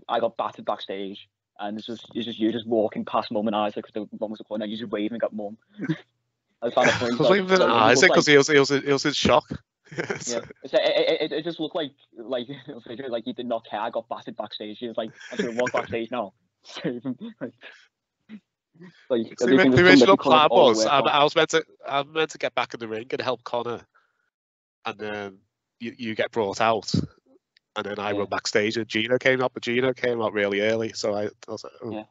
I got battered backstage, and it's just you just walking past Mum and Isaac because the mum was the corner, and you just waving at Mum. I found it funny. Isaac because he was in shock. Yeah, it just looked like he did not care. I got battered backstage. He was like, I'm gonna walk backstage now. Save him. Like, the original plan was I was meant to get back in the ring and help Connor, and then you get brought out, and then I run backstage and Gino came up, but Gino came up really early, so I was like, oh. Yeah.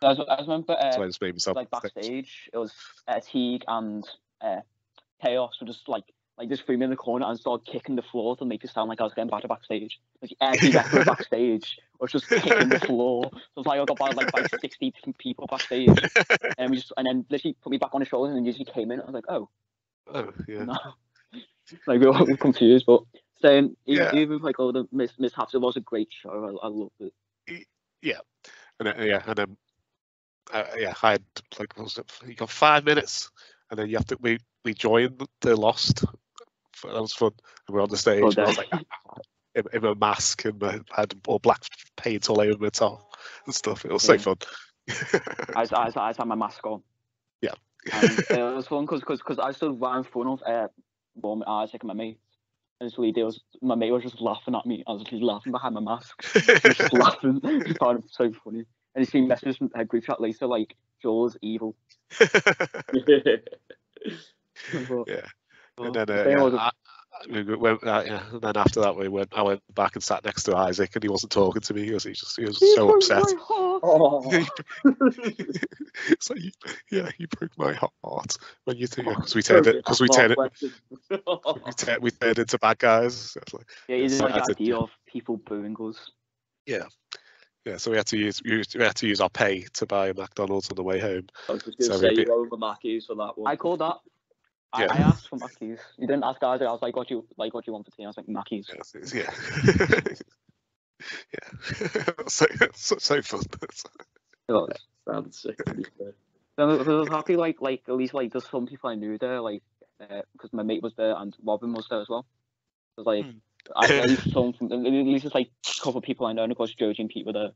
I remember so I just made myself like backstage. It was Teague and Chaos were just like just threw me in the corner and started kicking the floor to make it sound like I was getting battered backstage. Like every wrestler backstage was just kicking the floor. So it was like I got battered by 60 people backstage, and then literally put me back on the shoulders and usually came in. I was like, oh yeah. No. Like we were confused, but saying even like all the mishaps, it was a great show. I loved it. Yeah, and then I had like you got 5 minutes, and then you have to we joined the Lost. That was fun. And we're on the stage. And I was like in a mask and I had all black paint all over my top and stuff. It was so fun. I had my mask on. Yeah. And it was fun because I stood right in front of Isaac and my mate. And so my mate was just laughing at me. I was just laughing behind my mask. He was just laughing. He found it so funny. And he seen messages from a group chat later like, Joel's evil. Yeah. And then and then after that I went back and sat next to Isaac, and he wasn't talking to me. He was so upset. So you broke my heart when you because we turned into bad guys. So like, you didn't like the idea of people booing us. Yeah. Yeah, so we had to use our pay to buy a McDonald's on the way home. I was just going to say you owe the Mackies for that one. I called that. I asked for Mackies. You didn't ask Isaac. I was like, what do you want for tea? I was like, Mackies. Yeah. Yeah. so fun. Sounds sick. I was happy, like at least like there's some people I knew there, like because my mate was there and Robin was there as well. It was like at least it's like a couple of people I know, and of course Joji and Pete were there.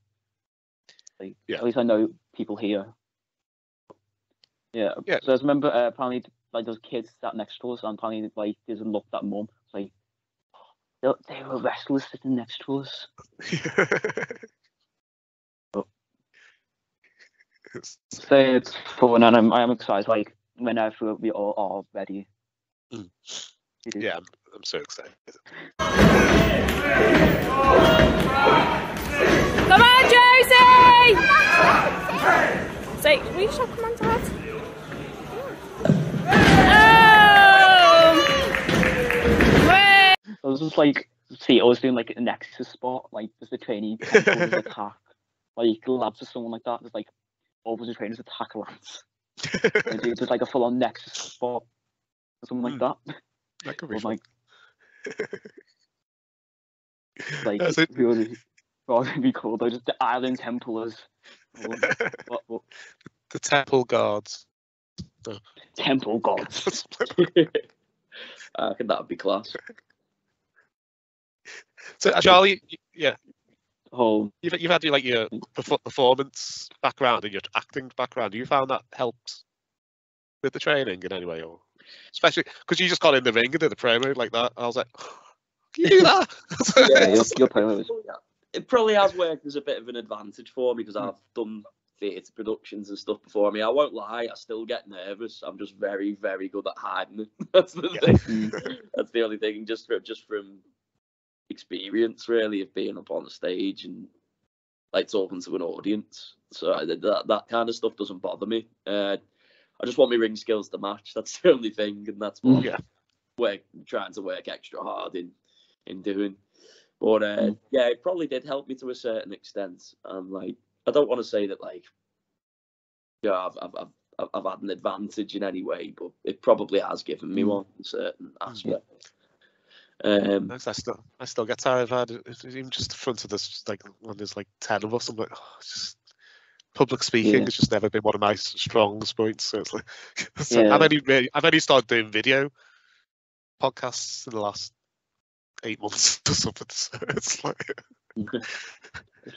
Like, Yeah. At least I know people here. Yeah. Yeah. So I just remember apparently like those kids sat next to us, and apparently like they just looked at mum. It's like they were wrestlers sitting next to us. So it's fun, and I'm excited. Like whenever we all are ready. Mm. Yeah, I'm so excited. Come on, Josie! Say, will you shout come on, Dad? I was just like, see, I was doing like a Nexus spot, like there's the trainee temples attack, like labs or something like that. There's like all the trainers attack Lance. And do just like a full on Nexus spot or something like that. That could be fun. Like really, would be cool though. Just the island templars. What? The temple guards. Temple gods. I think that would be class. So Charlie, yeah. Oh, You've had like your performance background and your acting background. You found that helped with the training in any way, or especially because you just got in the ring and did the promo like that. I was like, can you do that? Yeah, your promo was. It probably has worked as a bit of an advantage for me because I've done theatre productions and stuff before. I mean, I won't lie, I still get nervous. I'm just very, very good at hiding it. That's the thing. That's the only thing. Just from experience, really, of being up on the stage and like talking to an audience. So that kind of stuff doesn't bother me. I just want my ring skills to match. That's the only thing, and that's what we're trying to work extra hard in doing. But yeah, it probably did help me to a certain extent. And like, I don't want to say that like, yeah, I've had an advantage in any way, but it probably has given me one in certain aspect. I still get tired of that. Even just in front of this, like when there's like 10 of us, I'm like, oh, it's just public speaking has just never been one of my strongest points. So it's like, I've only started doing video podcasts in the last 8 months or something. So it's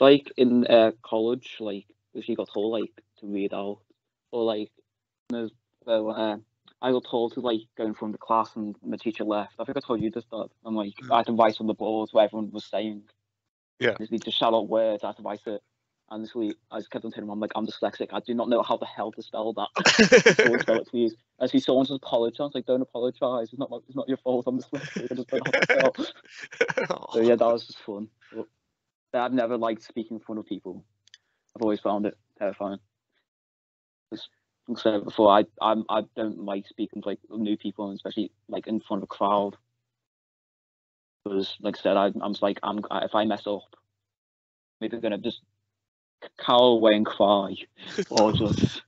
like in college, like if you got told like to read out, or like I got told to like go in front of the class and my teacher left. I think I told you this, that. And like I had to write on the boards what everyone was saying. Yeah. Just shout out words. I had to write it. And this week I just kept on telling him, I'm like, I'm dyslexic. I do not know how the hell to spell that. Someone spell it, please. I see someone just apologize. Like, don't apologize. It's not your fault. I'm dyslexic. I just don't know how to spell. So yeah, that was just fun. But I've never liked speaking in front of people. I've always found it terrifying. Like I said before, I don't like speaking to like new people, and especially like in front of a crowd. Because like I said, I'm just like if I mess up, maybe I'm gonna just cower away and cry, or just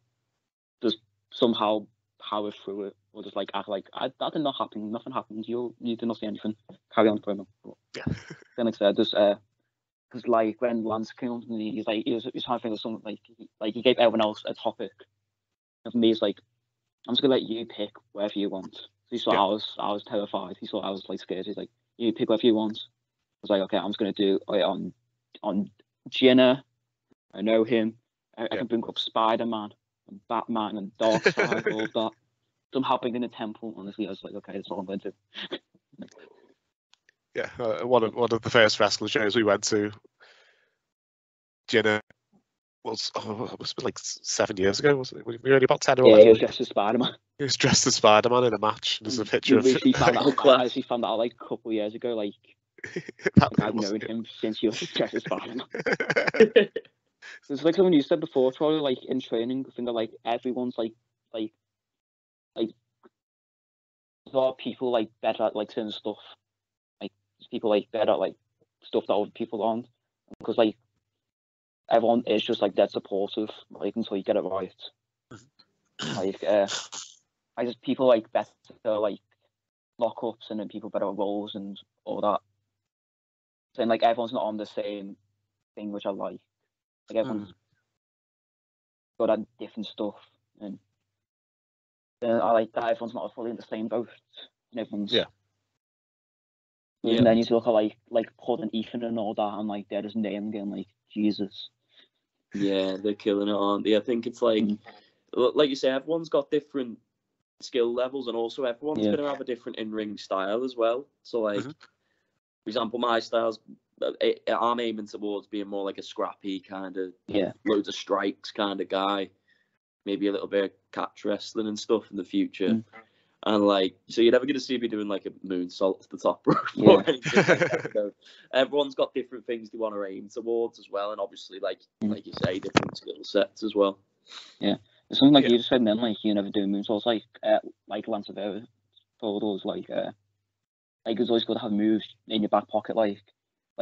somehow power through it, or just like act like that did not happen. Nothing happened. You did not see anything. Carry on, promo. Then like I said, just because like when Lance came on to me, he's like he was trying to think of something like he gave everyone else a topic. And for me, it's like I'm just gonna let you pick whatever you want. So he saw I was terrified. He saw I was like scared. He's like, you pick whatever you want. I was like, okay, I'm just gonna do it on Jenna. I know him. I can bring up Spider-Man and Batman and Darkseid, all of that. Somehow bring in a temple. Honestly, I was like, okay, that's all I'm going to do. Yeah, one of the first wrestling shows we went to, Jenna was it must be like 7 years ago, wasn't it? We were only about 10 or 11. Yeah, he was dressed as Spider-Man. He was dressed as Spider-Man in a match. There's a picture of he found out like a couple of years ago. Like I've known him since he was dressed as Spider-Man. It's like someone you said before, probably like in training, I think that like everyone's like a lot of people like better at like certain stuff. Like people like better at like stuff that other people aren't, because like everyone is just like dead supportive, like until you get it right. Like I just people like better like lockups, and then people better at roles and all that. Saying like everyone's not on the same thing, which I like. Like everyone's got at different stuff, and I like that everyone's not fully in the same boat. And everyone's And then you look at like Paul and Ethan and all that, and like they're just nailing it, and like Jesus. Yeah, they're killing it, aren't they? I think it's like you say, everyone's got different skill levels, and also everyone's going to have a different in-ring style as well. So, like, for example, my style's, I'm aiming towards being more like a scrappy kind of, loads of strikes kind of guy. Maybe a little bit of catch wrestling and stuff in the future. And like, so you're never going to see me doing like a moonsault to the top rope or anything like that. So everyone's got different things they want to aim towards as well, and obviously, like you say, different skill sets as well. Yeah, it's something like you just said then, like you never do moonsaults, like Lance Avera told us, like it's always good to have moves in your back pocket, like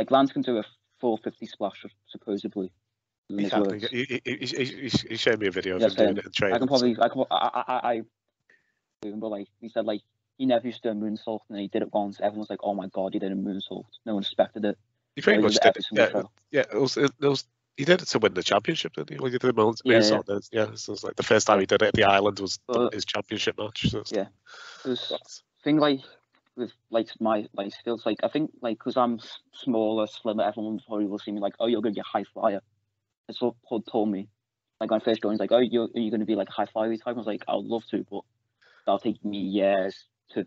Lance can do a 450 splash supposedly. He showed me a video of him doing it in training. I but like he said, like he never used to do a moonsault, and he did it once. Everyone's like, "Oh my god, he did a moonsault!" No one expected it. He pretty much did it. It was. He did it to win the championship, didn't he? Well, he did the moonsault. So it's like the first time he did it at the Island was his championship match. So there's thing like with like my skills, like I think like because I'm smaller, slimmer, everyone probably will see me like, "Oh, you're gonna be a high flyer." That's what Pud told me. Like when I first joined, he's like, "Oh, are you going to be like a high flyer type?" I was like, "I'd love to, but that'll take me years to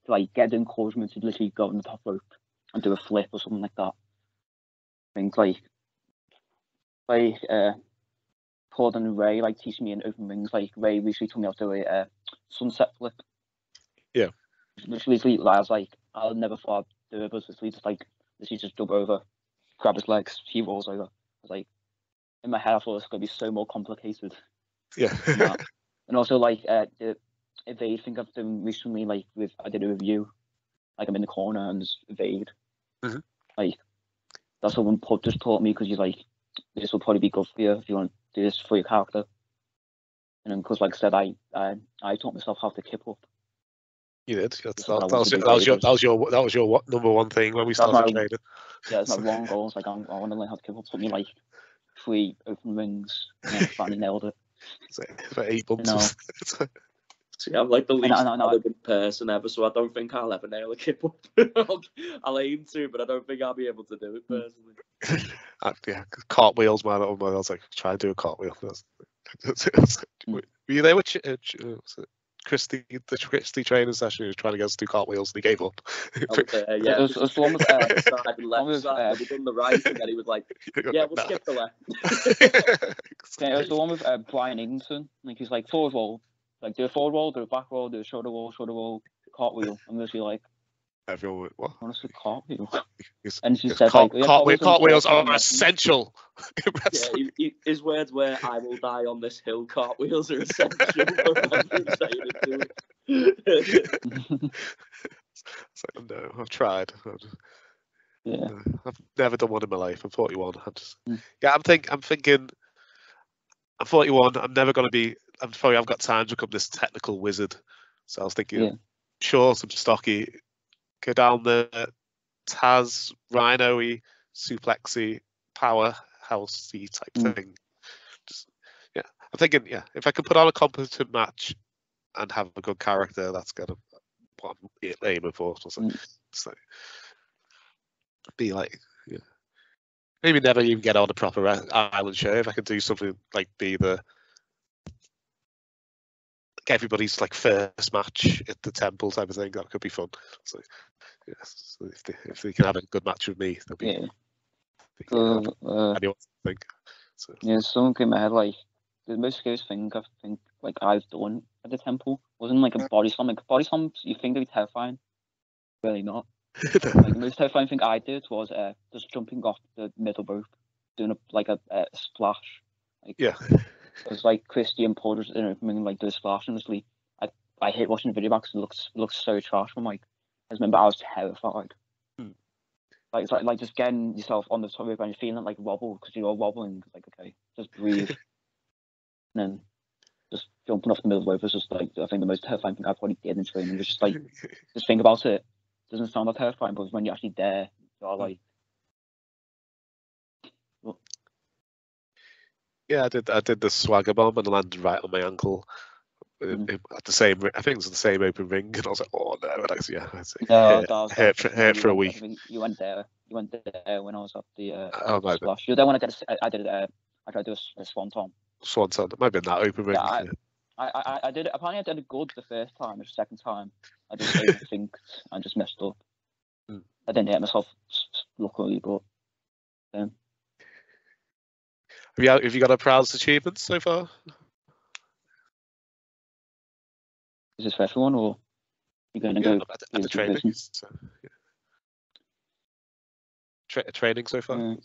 like get the encouragement to literally go on the top rope and do a flip or something like that." I think like Pud and Ray like teach me in open rings. Like Ray recently told me how to do a sunset flip. Yeah. Literally, I was like, I'll never thought I'd do it, but literally just jump over, grab his legs, he rolls over. I was like, in my head, I thought it was going to be so more complicated. Yeah. And also, like, the evade thing I've done recently, like, I did a review, like, I'm in the corner and there's evade. Like, that's what one Pud just taught me, because he's like, this will probably be good for you if you want to do this for your character. And then, because, like I said, I taught myself how to kip up. You did. That was your number one thing when we started training. Yeah, it's my long goals. Like, I want to learn how to kip up. Something like 3 open rings, and then I finally nailed it. It's like 8 months. See, I'm like the least elegant person ever, so I don't think I'll ever nail a kip up. I'll aim to, but I don't think I'll be able to do it personally. Cartwheels, man. I was like, try and do a cartwheel. Were you there with Christy, the Christy training session? He was trying to get us to do cartwheels and he gave up. It was one with side and left side. We done the right, and then he was like, "Yeah, we'll skip the left." It was the one with Brian Igniton. Like he's like forward roll, like do a forward roll, do a back roll, do a shoulder roll, cartwheel. I'm literally like, everyone went, what? Honestly, cartwheel. And she said, cartwheels are essential. Yeah, his words were, "I will die on this hill. Cartwheels are essential." No, I've tried. I've never done one in my life. I'm 41. I'm thinking. I'm 41. I'm never going to be. I'm sorry. I've got time to become this technical wizard. So I was thinking, short and stocky. Go down the Taz, Rhino-y, suplexy, powerhouse-y type thing. I'm thinking, if I can put on a competent match and have a good character, that's kind of what I'm aiming for. So be like, maybe never even get on a proper island show. If I can do something like everybody's like first match at the temple type of thing, that could be fun. So if they can have a good match with me, that'll be anyone think. So. Yeah, something came in my head, like the most scariest thing I think like I've done at the temple wasn't like a body slam. Like body slams, you think they'd be terrifying, really not. Like the most terrifying thing I did was just jumping off the middle rope, doing a splash. It was like Christy and Paul just like do a splash, and honestly, I hate watching the video back because it looks so trash. I'm like, I just remember I was terrified. Like it's like just getting yourself on the top rope and you're feeling like wobble because you're wobbling. Like, okay, just breathe, and then just jumping off the middle rope was just like, I think the most terrifying thing I probably did in training. Was just like, just think about it. Doesn't sound that terrifying, but when you're actually there, you're like. Yeah, I did the swagger bomb and landed right on my ankle at the same. I think it was the same open ring, and I was like, "Oh no!" Hurt for a week. You went there. You went there when I was at the splash. You were there when I did I tried to do a swanton. Swanton. It might have been that open ring. Yeah, I did it. Apparently, I did it good the first time. The second time, I just overthinked and just messed up. I didn't hit myself, luckily, but. Have you got a proudest achievement so far? Is this first one, or you're going to go at the training? So, training so far.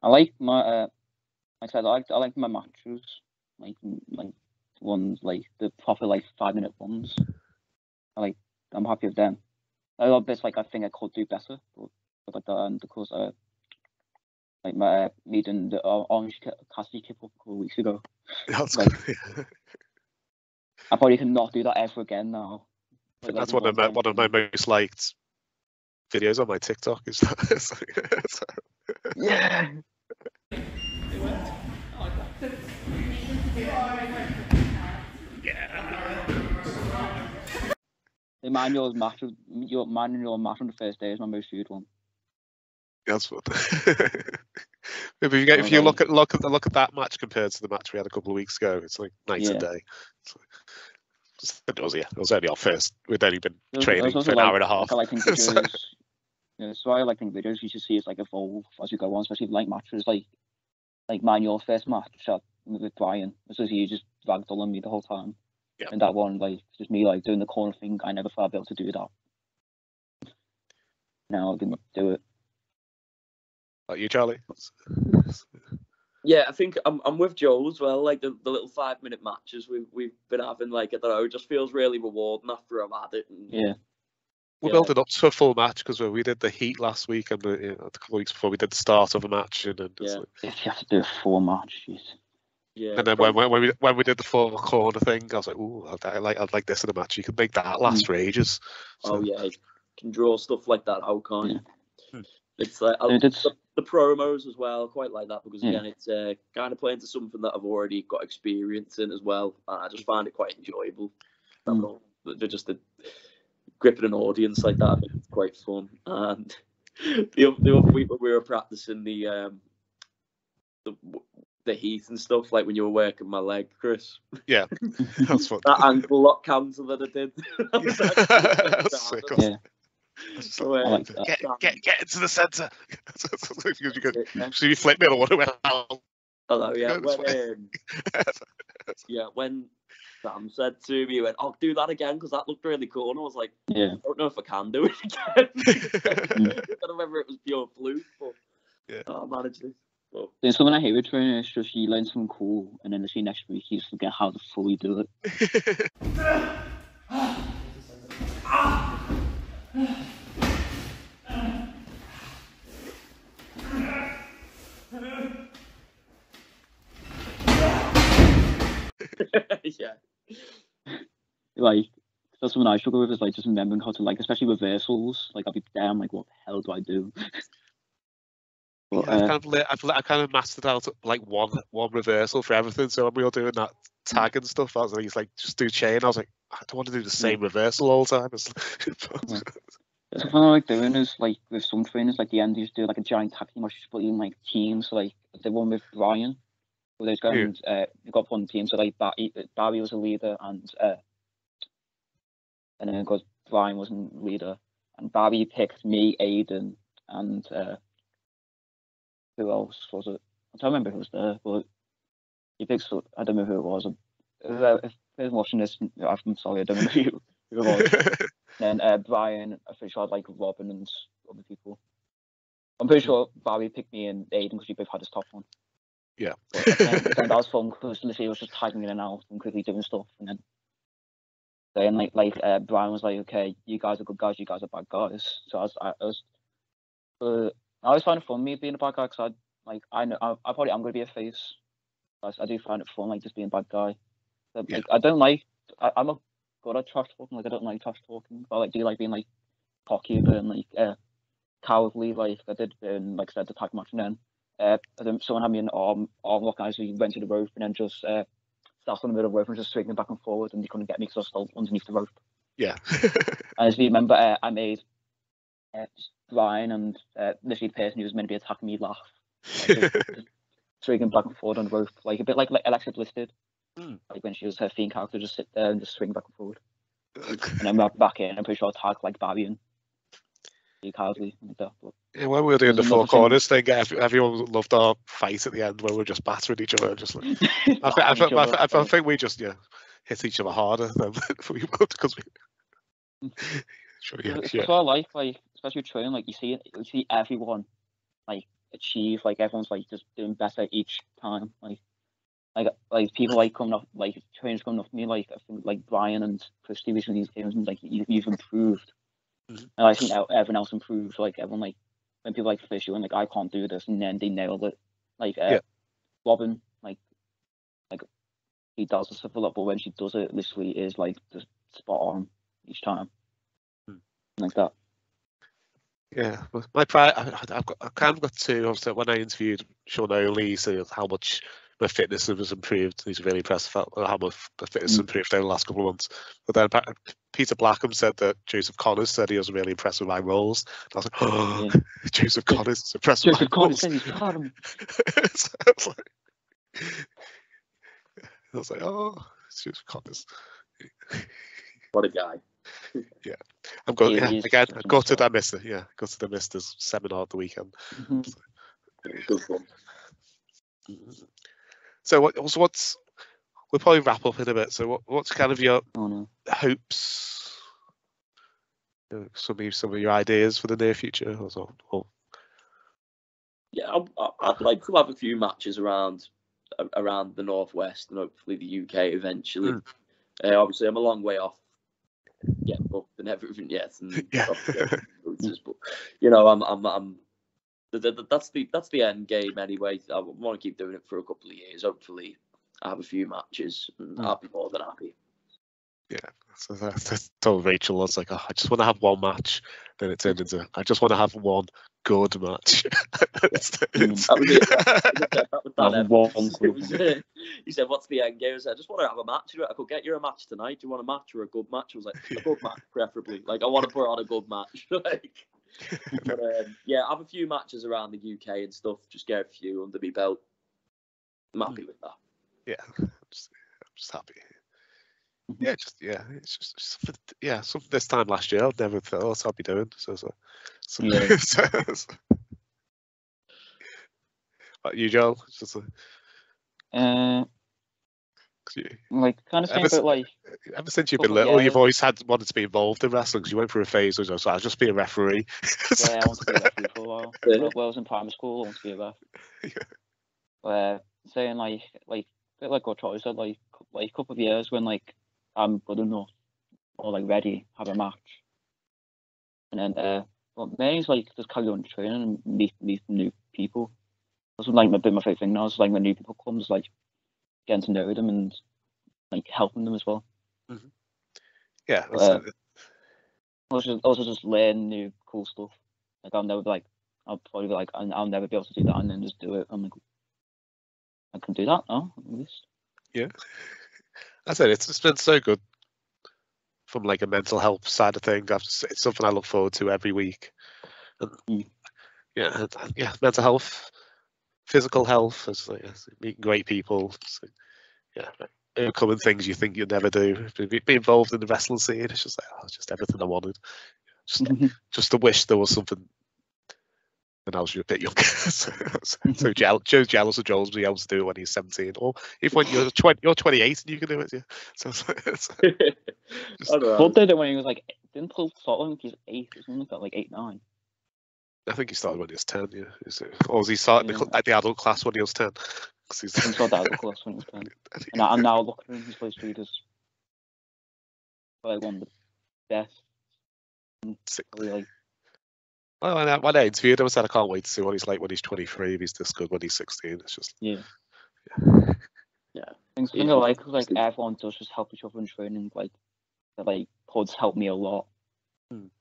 I like my like I said, I like my matches, like ones like the proper like 5-minute ones. I'm happy with them. A lot of bits like I think I could do better, but stuff like that, and of course like my meeting the Orange Cassidy kip up a couple of weeks ago. That's like, I probably cannot do that ever again now. Like, that's one of my most liked videos on my TikTok. Is that? Yeah. The manual match on the first day is my most viewed one. That's what. If you look at that match compared to the match we had a couple of weeks ago, it's like night and day. It was only our first. We'd only been training for an hour and a half. That's why I like think videos. You should see it's like evolve as you go on, especially like matches like mine, your first match with Brian. So you just ragdolling me the whole time. Yeah. And that one, like, just me like doing the corner thing. I never thought I'd be able to do that. Now I can do it. Like you, Charlie? Yeah, I think I'm with Joe as well. Like the little 5-minute matches we've been having, like, I don't know, it just feels really rewarding after I've had it. And, we're building up to a full match because we did the heat last week and a couple of weeks before we did the start of a match. And if you have to do a full match, jeez. Yeah. And then when we did the full corner thing, I was like, "Ooh, I'd like this in a match. You can make that last for ages." So. Oh yeah, you can draw stuff like that out, can't you? Yeah. It's like the promos as well. I quite like that because again, it's kind of playing to something that I've already got experience in as well. And I just find it quite enjoyable. They're just gripping an audience like that. It's quite fun. And the other week when we were practicing the heat and stuff, like when you were working my leg, Chris. Yeah, that's fun. That ankle lock counter that I did. Get into the centre. So you flip me, I want to went out. Hello, when Sam said to me, he went, "I'll do that again because that looked really cool." And I was like, I don't know if I can do it again. I don't know whether it was pure fluke, but I managed it. There's something I hate with training is just you learn something cool and then the next week you just forget how to fully do it. Yeah. Like, that's something I struggle with is like just remembering how to, like, especially reversals. Like, I'll be damn, like, what the hell do I do? But, I kind of mastered out like one reversal for everything. So when we were doing that tag and stuff, I was like, he's like, just do chain. I was like, I don't want to do the same reversal all the time. Something I like doing is like with some trainers, like the end, you just do like a giant tag team, or you split in like teams. So like the one with Ryan, where there's going, you got one team. So like Barry was a leader, and then because Ryan wasn't leader, and Barry picked me, Aiden, and who else was it? I don't remember who was there, but he picked. I don't know who it was. If you're watching this, I'm sorry, I don't know who it was. Then Brian, I'm pretty sure I had like Robin and other people. I'm pretty sure Barry picked me and Aiden because we both had his top one. Yeah. But that was fun because literally it was just tagging in and out and quickly doing stuff, and then Brian was like, "Okay, you guys are good guys, you guys are bad guys." So I always find it fun me being a bad guy because I know I probably am going to be a face. I do find it fun, like, just being a bad guy. But, like, I don't like. I'm a good at trash talking. Like, I don't like trash talking. But I do like being like cocky and like cowardly. Like I did in, like I said, the tag match, and then someone had me in arm lock, and I actually went to the rope and then just sat on the middle of the rope and just swinging back and forward, and they couldn't get me because I was still underneath the rope. Yeah. I just remember I made just Brian and literally the person who was meant to be attacking me laugh. Like, just swinging back and forth on the rope, like a bit like Alexa Bliss did. Like when she was her Fiend character, just sit there and just swing back and forward. And then back in, I'm pretty sure I'll tag like Barry and casually like that. But yeah, when we were doing the four corners thing, everyone loved our fight at the end where we were just battering each other. Just like, I think we just hit each other harder than we would because we. Sure, It's what I like especially training, like you see everyone like achieve, like everyone's like just doing better each time, like people like coming up, like trainers coming up to me, like I think like Brian and Christy recently, like you've improved, and I think everyone else improves. Like everyone, like when people like fish you and like I can't do this, and then they nailed it. Like Robin, like he does the stuff a lot, but when she does it, literally is like just spot on each time, like that. Yeah, my pride. I've kind of got two. Obviously, when I interviewed Sean O'Leary, he said how much my fitness has improved. He's really impressed about how much my fitness has improved over the last couple of months. But then Peter Blackham said that Joseph Connors said he was really impressed with my roles. And I was like, oh, yeah. Joseph Connors is impressed with my roles. Said he's proud of me. So I was like, oh, it's Joseph Connors. What a guy. Yeah, I'm going again. Gutted I missed it. Yeah, gutted I missed his seminar at the weekend. Good fun. So what's we'll probably wrap up in a bit. So what's kind of your hopes? Some of your ideas for the near future, or... Yeah, I'd like to have a few matches around the Northwest and hopefully the UK eventually. Obviously, I'm a long way off. Yeah, booked and everything yet, and but you know, I'm that's the end game anyway. I want to keep doing it for a couple of years. Hopefully, I have a few matches, and I'll be more than happy. Yeah, so that's told Rachel. I was like, oh, I just want to have one match. Then it turned into, I just want to have one good match. He said, "What's the end game?" I said, "I just want to have a match. I could get you a match tonight. Do you want a match or a good match?" I was like, "A good match, preferably. Like, I want to put on a good match." Like, but, yeah, I have a few matches around the UK and stuff. Just get a few under my belt. I'm happy with that. Yeah, I'm just happy. Yeah, it's just something this time last year I'd never thought I'd be doing. You, Joel? It's just like kind of thing, but like ever since you've been little, you've always wanted to be involved in wrestling. Because you went through a phase where I'll just be a referee. Yeah, I wanted to be a referee for a while. When I was in primary school, I wanted to be a ref. Saying like a bit like what Troy said, like a couple of years when like I'm good enough or like ready, have a match, and then mainly it's like just carry on training and meet new people. That's like my favorite thing now. It's like when new people come, it's like getting to know them and like helping them as well. Yeah. Also just learn new cool stuff. Like I'll probably be like I'll never be able to do that, and then just do it. I'm like, I can do that now, at least. Yeah. I said it's been so good from like a mental health side of things. It's something I look forward to every week. And, mental health, physical health, meeting great people. Overcoming things you think you'd never do. Be involved in the wrestling scene. It's just like just everything I wanted. Just to wish there was something. And I was a bit younger, so Joe's jealous of Joel's being able to do it when he's 17, or if when you're 28 and you can do it, yeah. So Paul did it when he was like, didn't Paul start when he was 8 or something like that, like 8, 9? I think he started when he was 10, yeah. Or was he starting the adult class when he was 10? He started the adult class when he was 10. And I'm now looking at him, he's supposed to be just like one of the best. Well, when I interviewed him, I said I can't wait to see what he's like when he's 23. If he's this good when he's 16, it's just yeah. Things I like everyone does just help each other in training. Like pods help me a lot, and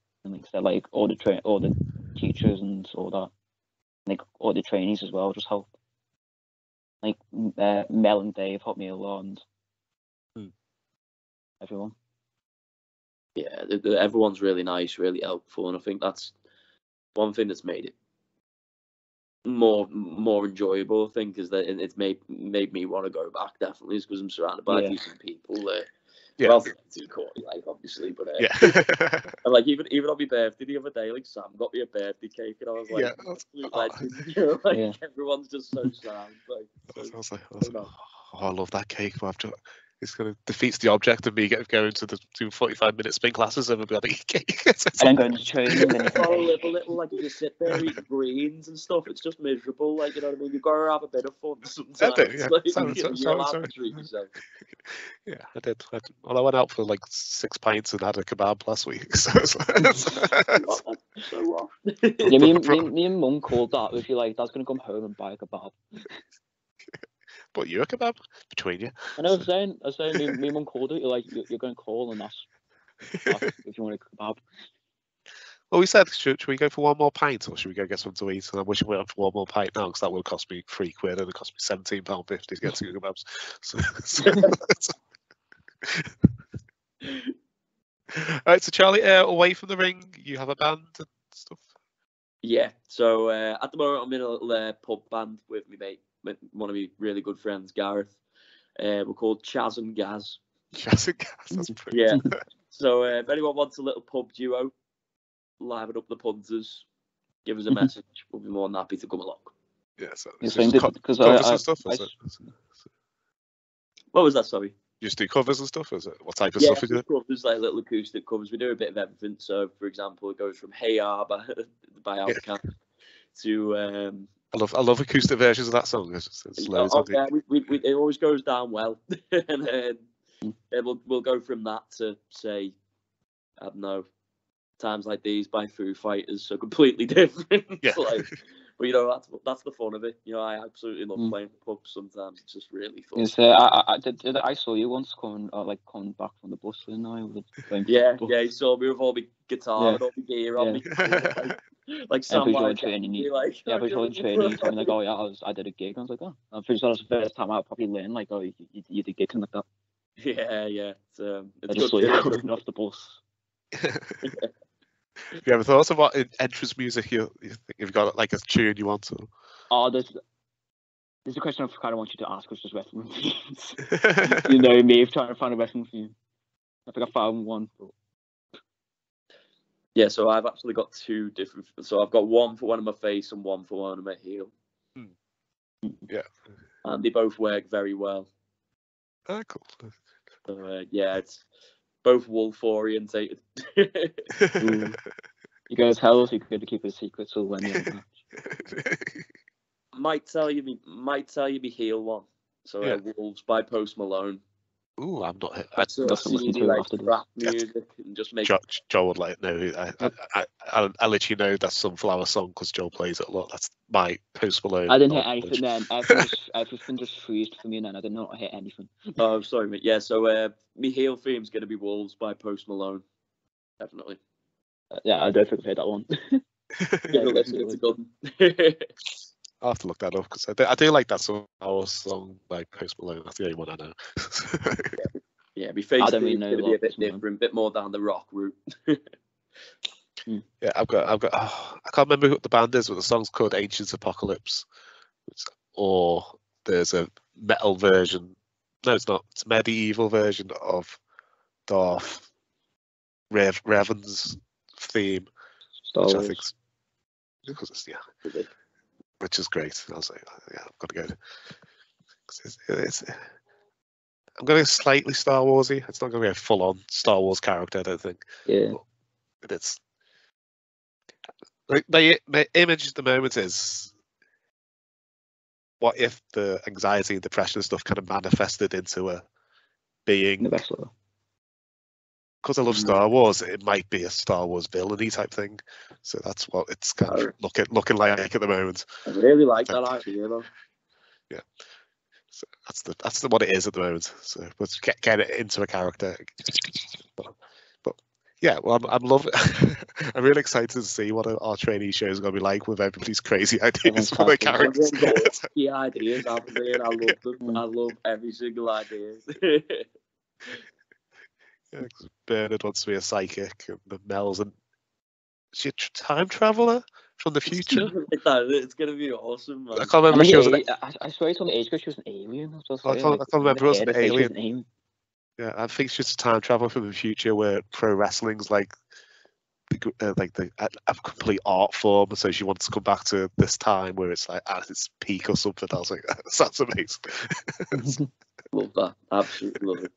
like all the teachers and all that, like all the trainees as well just help. Like Mel and Dave helped me a lot, and everyone. Yeah, everyone's really nice, really helpful, and I think that's one thing that's made it more enjoyable, I think, is that it's made me want to go back. Definitely, is because I'm surrounded by decent people. Well, too corny, like, obviously, but and like even on my birthday the other day, like Sam got me a birthday cake, and I was like, absolute legend, you know, like everyone's just so sound. Like, I love that cake, but it's going to defeats the object of me going to the 45-minute spin classes and I'll be eat cake. And then going to training, then you can little like you just sit there eating greens and stuff. It's just miserable, like, you know what I mean. You've got to have a bit of fun sometimes. You're allowed to treat yourself. Yeah, I did. Well, I went out for like 6 pints and had a kebab last week. So yeah, me and Mum called that. If you like, Dad's gonna come home and buy a kebab. But you a kebab between you? I know. I was saying, me and Mum called it. You're like, you're going to call and ask if you want a kebab. Well, we said, should we go for one more pint or should we go get something to eat? And I'm wishing we went for one more pint now because that would cost me £3 and it cost me £17.50 to get 2 kebabs. All right, so Charlie, away from the ring, you have a band and stuff. Yeah, so at the moment I'm in a little pub band with my mate, one of my really good friends, Gareth. We're called Chaz and Gaz. Chaz and Gaz, that's brilliant. Yeah. So if anyone wants a little pub duo, liven up the punters, give us a message. We'll be more than happy to come along. Yeah, so because covers and stuff, is it? What was that, sorry? You just do covers and stuff, is it? What type of stuff you do? Covers, like little acoustic covers. We do a bit of everything. So, for example, it goes from Hey Ya by Outcast to... I love acoustic versions of that song. It's loads it always goes down well. And then we'll go from that to, say, I don't know, Times Like These by Foo Fighters, so completely different. Yeah. But you know, that's the fun of it. You know, I absolutely love playing the pubs. Sometimes it's just really fun. Yes, I saw you once coming back from the bus, didn't I? Yeah, you saw me with all my guitar and all my gear on me. Like Sam training. Yeah, but you're training. You told me like, oh yeah, I did a gig. I was like, oh, I'm pretty sure that's the first time I probably learned like, oh, you did gigs and like that. Yeah. It's I just saw you coming off the bus. Have you ever thought about entrance music? You think you've got like a tune you want to? Oh, there's a question I kind of want you to ask, which is wrestling themes. You know me, trying to find a wrestling theme. I think I found one. But... Yeah, so I've actually got 2 different. So I've got one for one of my face and one for one of my heel. Yeah, and they both work very well. Oh, cool. So yeah, it's both wolf orientated. You guys tell us you're going to keep it a secret till when you have a match. Might tell you me heel one. So Wolves by Post Malone. Ooh, I'm not. So like rap music and just make. Joe would like know. I'll let you know that Sunflower song because Joe plays it a lot. That's my Post Malone. I didn't hear anything then. Everything just freezed for me then. I did not hear anything. Oh, sorry, mate. Yeah, so me heel theme's going to be Wolves by Post Malone. Definitely. Yeah, I don't think I've heard that one. It's a good one. I'll have to look that up because I do like that song by Post Malone. That's the only one I know. Yeah, my face is going to be a bit different, a bit more down the rock route. Yeah, I've got. I can't remember who the band is, but the song's called Ancient Apocalypse. Or there's a metal version. No, it's not. It's a medieval version of Darth Revan's theme, which I think, because it's which is great. I was like, yeah, I've got to go. I'm going to go slightly Star Warsy. It's not going to be a full-on Star Wars character, I don't think. Yeah. But it's like my image at the moment is, what if the anxiety and depression and stuff kind of manifested into a being? The wrestler. Because I love Star Wars, it might be a Star Wars villainy type thing. So that's what it's kind of looking like at the moment. I really like that idea, though. Yeah. So that's what it is at the moment. So let's get it into a character. But yeah, well, I'm loving. I'm really excited to see what our trainee show is going to be like with everybody's crazy ideas for their characters. The ideas, I love them. I love every single idea. Yeah, Bernard wants to be a psychic, and Mel's is she a time traveler? from the future. Like that. It's gonna be awesome, man. I can't remember if she was. I swear it's on the age because she was an alien. I can't remember it was an alien. Yeah, I think she's a time traveler from the future where pro wrestling's like a complete art form, so she wants to come back to this time where it's like at its peak or something. I was like, that's amazing. Love that, absolutely love it.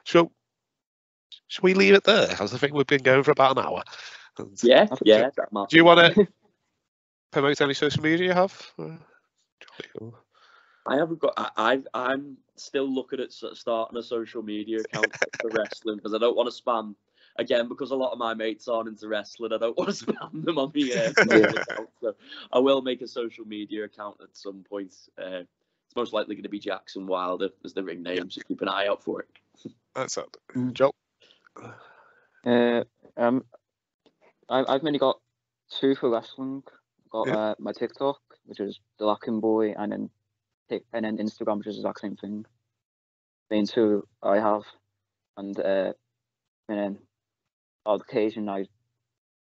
Should we leave it there? I think we've been going for about an hour. Yeah. Do you want to promote any social media you have? I haven't got. I'm still looking at starting a social media account for wrestling because I don't want to spam. Again, because a lot of my mates aren't into wrestling, I don't want to spam them on the account. So I will make a social media account at some point. It's most likely going to be Jackson Wilder as the ring name, so keep an eye out for it. That's it. Joe? I've mainly got 2 for wrestling. I've got my TikTok, which is the Lappin boy, and then Instagram, which is the exact same thing. Main 2 I have, and then on occasion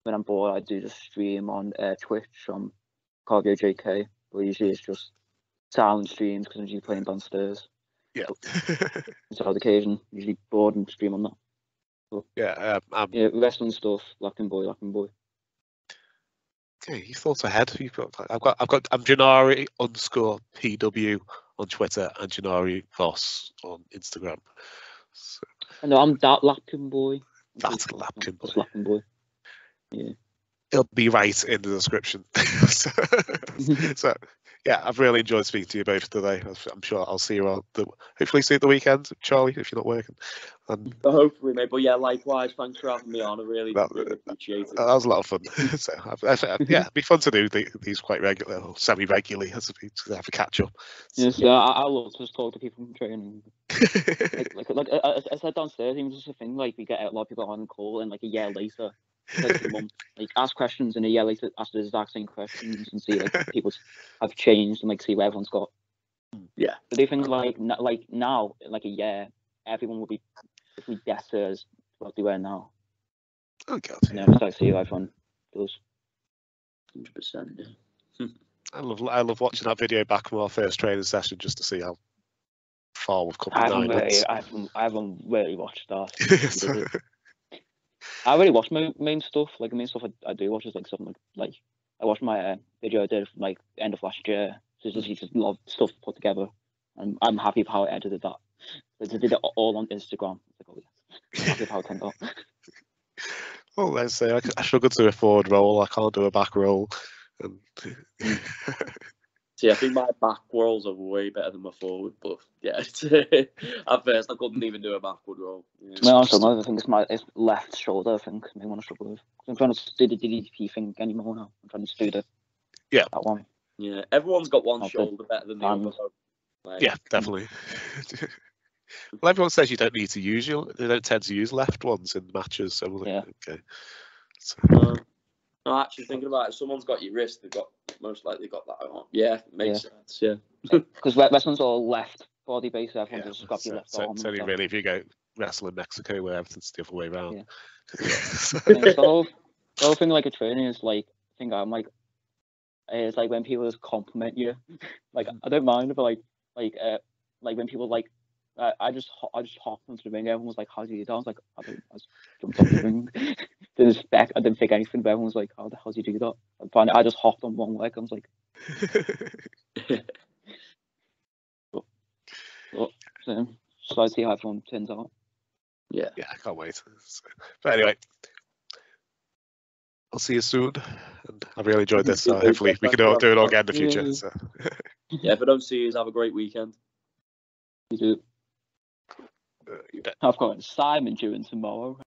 when I'm bored, I do just stream on Twitch on Cardio JK, but usually it's just silent streams because I'm usually playing downstairs. Yeah. So on occasion, usually bored and stream on that. So, wrestling stuff, Lappin boy. Okay, you thought ahead. I'm Janari _PW on Twitter and Janari Voss on Instagram. So, no, I'm that Lappin boy. That's Lappin boy. Lappin boy. Yeah. It'll be right in the description. so yeah, I've really enjoyed speaking to you both today. I'm sure I'll see you hopefully see you at the weekend, Charlie, if you're not working. And hopefully, mate. But yeah, likewise. Thanks for having me on. I really appreciate it. That was a lot of fun. So it'd be fun to do these quite regular or semi-regularly to have a catch up. Yes, yeah, I love to just talk to people from training. like I said downstairs, even just a thing like we get a lot of people on call, and like a year later. Like ask questions and a year later ask the exact same questions and see like people have changed and like see where everyone's got. Yeah. But do you think like now in like a year everyone will be if we guess as what they wear now? Oh god. And then start to see how everyone does. 100%. Yeah. I love watching that video back from our first training session just to see how far we've come. I haven't really watched that. I already watched my main stuff. Like the main stuff I do watch is like something like I watched my video I did from like end of last year. So it's just a lot of stuff put together, and I'm happy with how I edited that. I did it all on Instagram. Like, oh yeah, I'm happy with how it turned out. Well, let's say I struggle to do a forward roll. I can't do a back roll. See, I think my back rolls are way better than my forward, but yeah, at first I couldn't even do a backward roll. Yeah. No, I think it's left shoulder. I think I want to struggle with. I'm trying to do the DDP thing anymore now. I'm trying to do that one. Yeah, everyone's got one shoulder better than the other. Like, yeah, definitely. Well, everyone says you don't need to use they don't tend to use left ones in matches. So we're like, okay. So, no, actually thinking about it, if someone's got your wrist, they've most likely got that on. Yeah, makes sense. Yeah, because wrestling's all left body based. Everyone's just got your left arm. It's only really if you go wrestle in Mexico where everything's the other way around. Yeah. The whole thing like a training is like I think I'm like it's like when people just compliment you. Like I don't mind, but like when people like. I just hopped onto the ring. Everyone was like, "How do you do that?" I was like, "I just jumped off the ring." I didn't think anything. But everyone was like, "How do you do that?" And I just hopped on one leg. I was like, so I see how everyone turns out. Yeah, I can't wait. But anyway, I'll see you soon, and I've really enjoyed this. So hopefully we can do it all again in the future. So. Yeah, if I don't see you, have a great weekend. You do. I've got Simon doing tomorrow.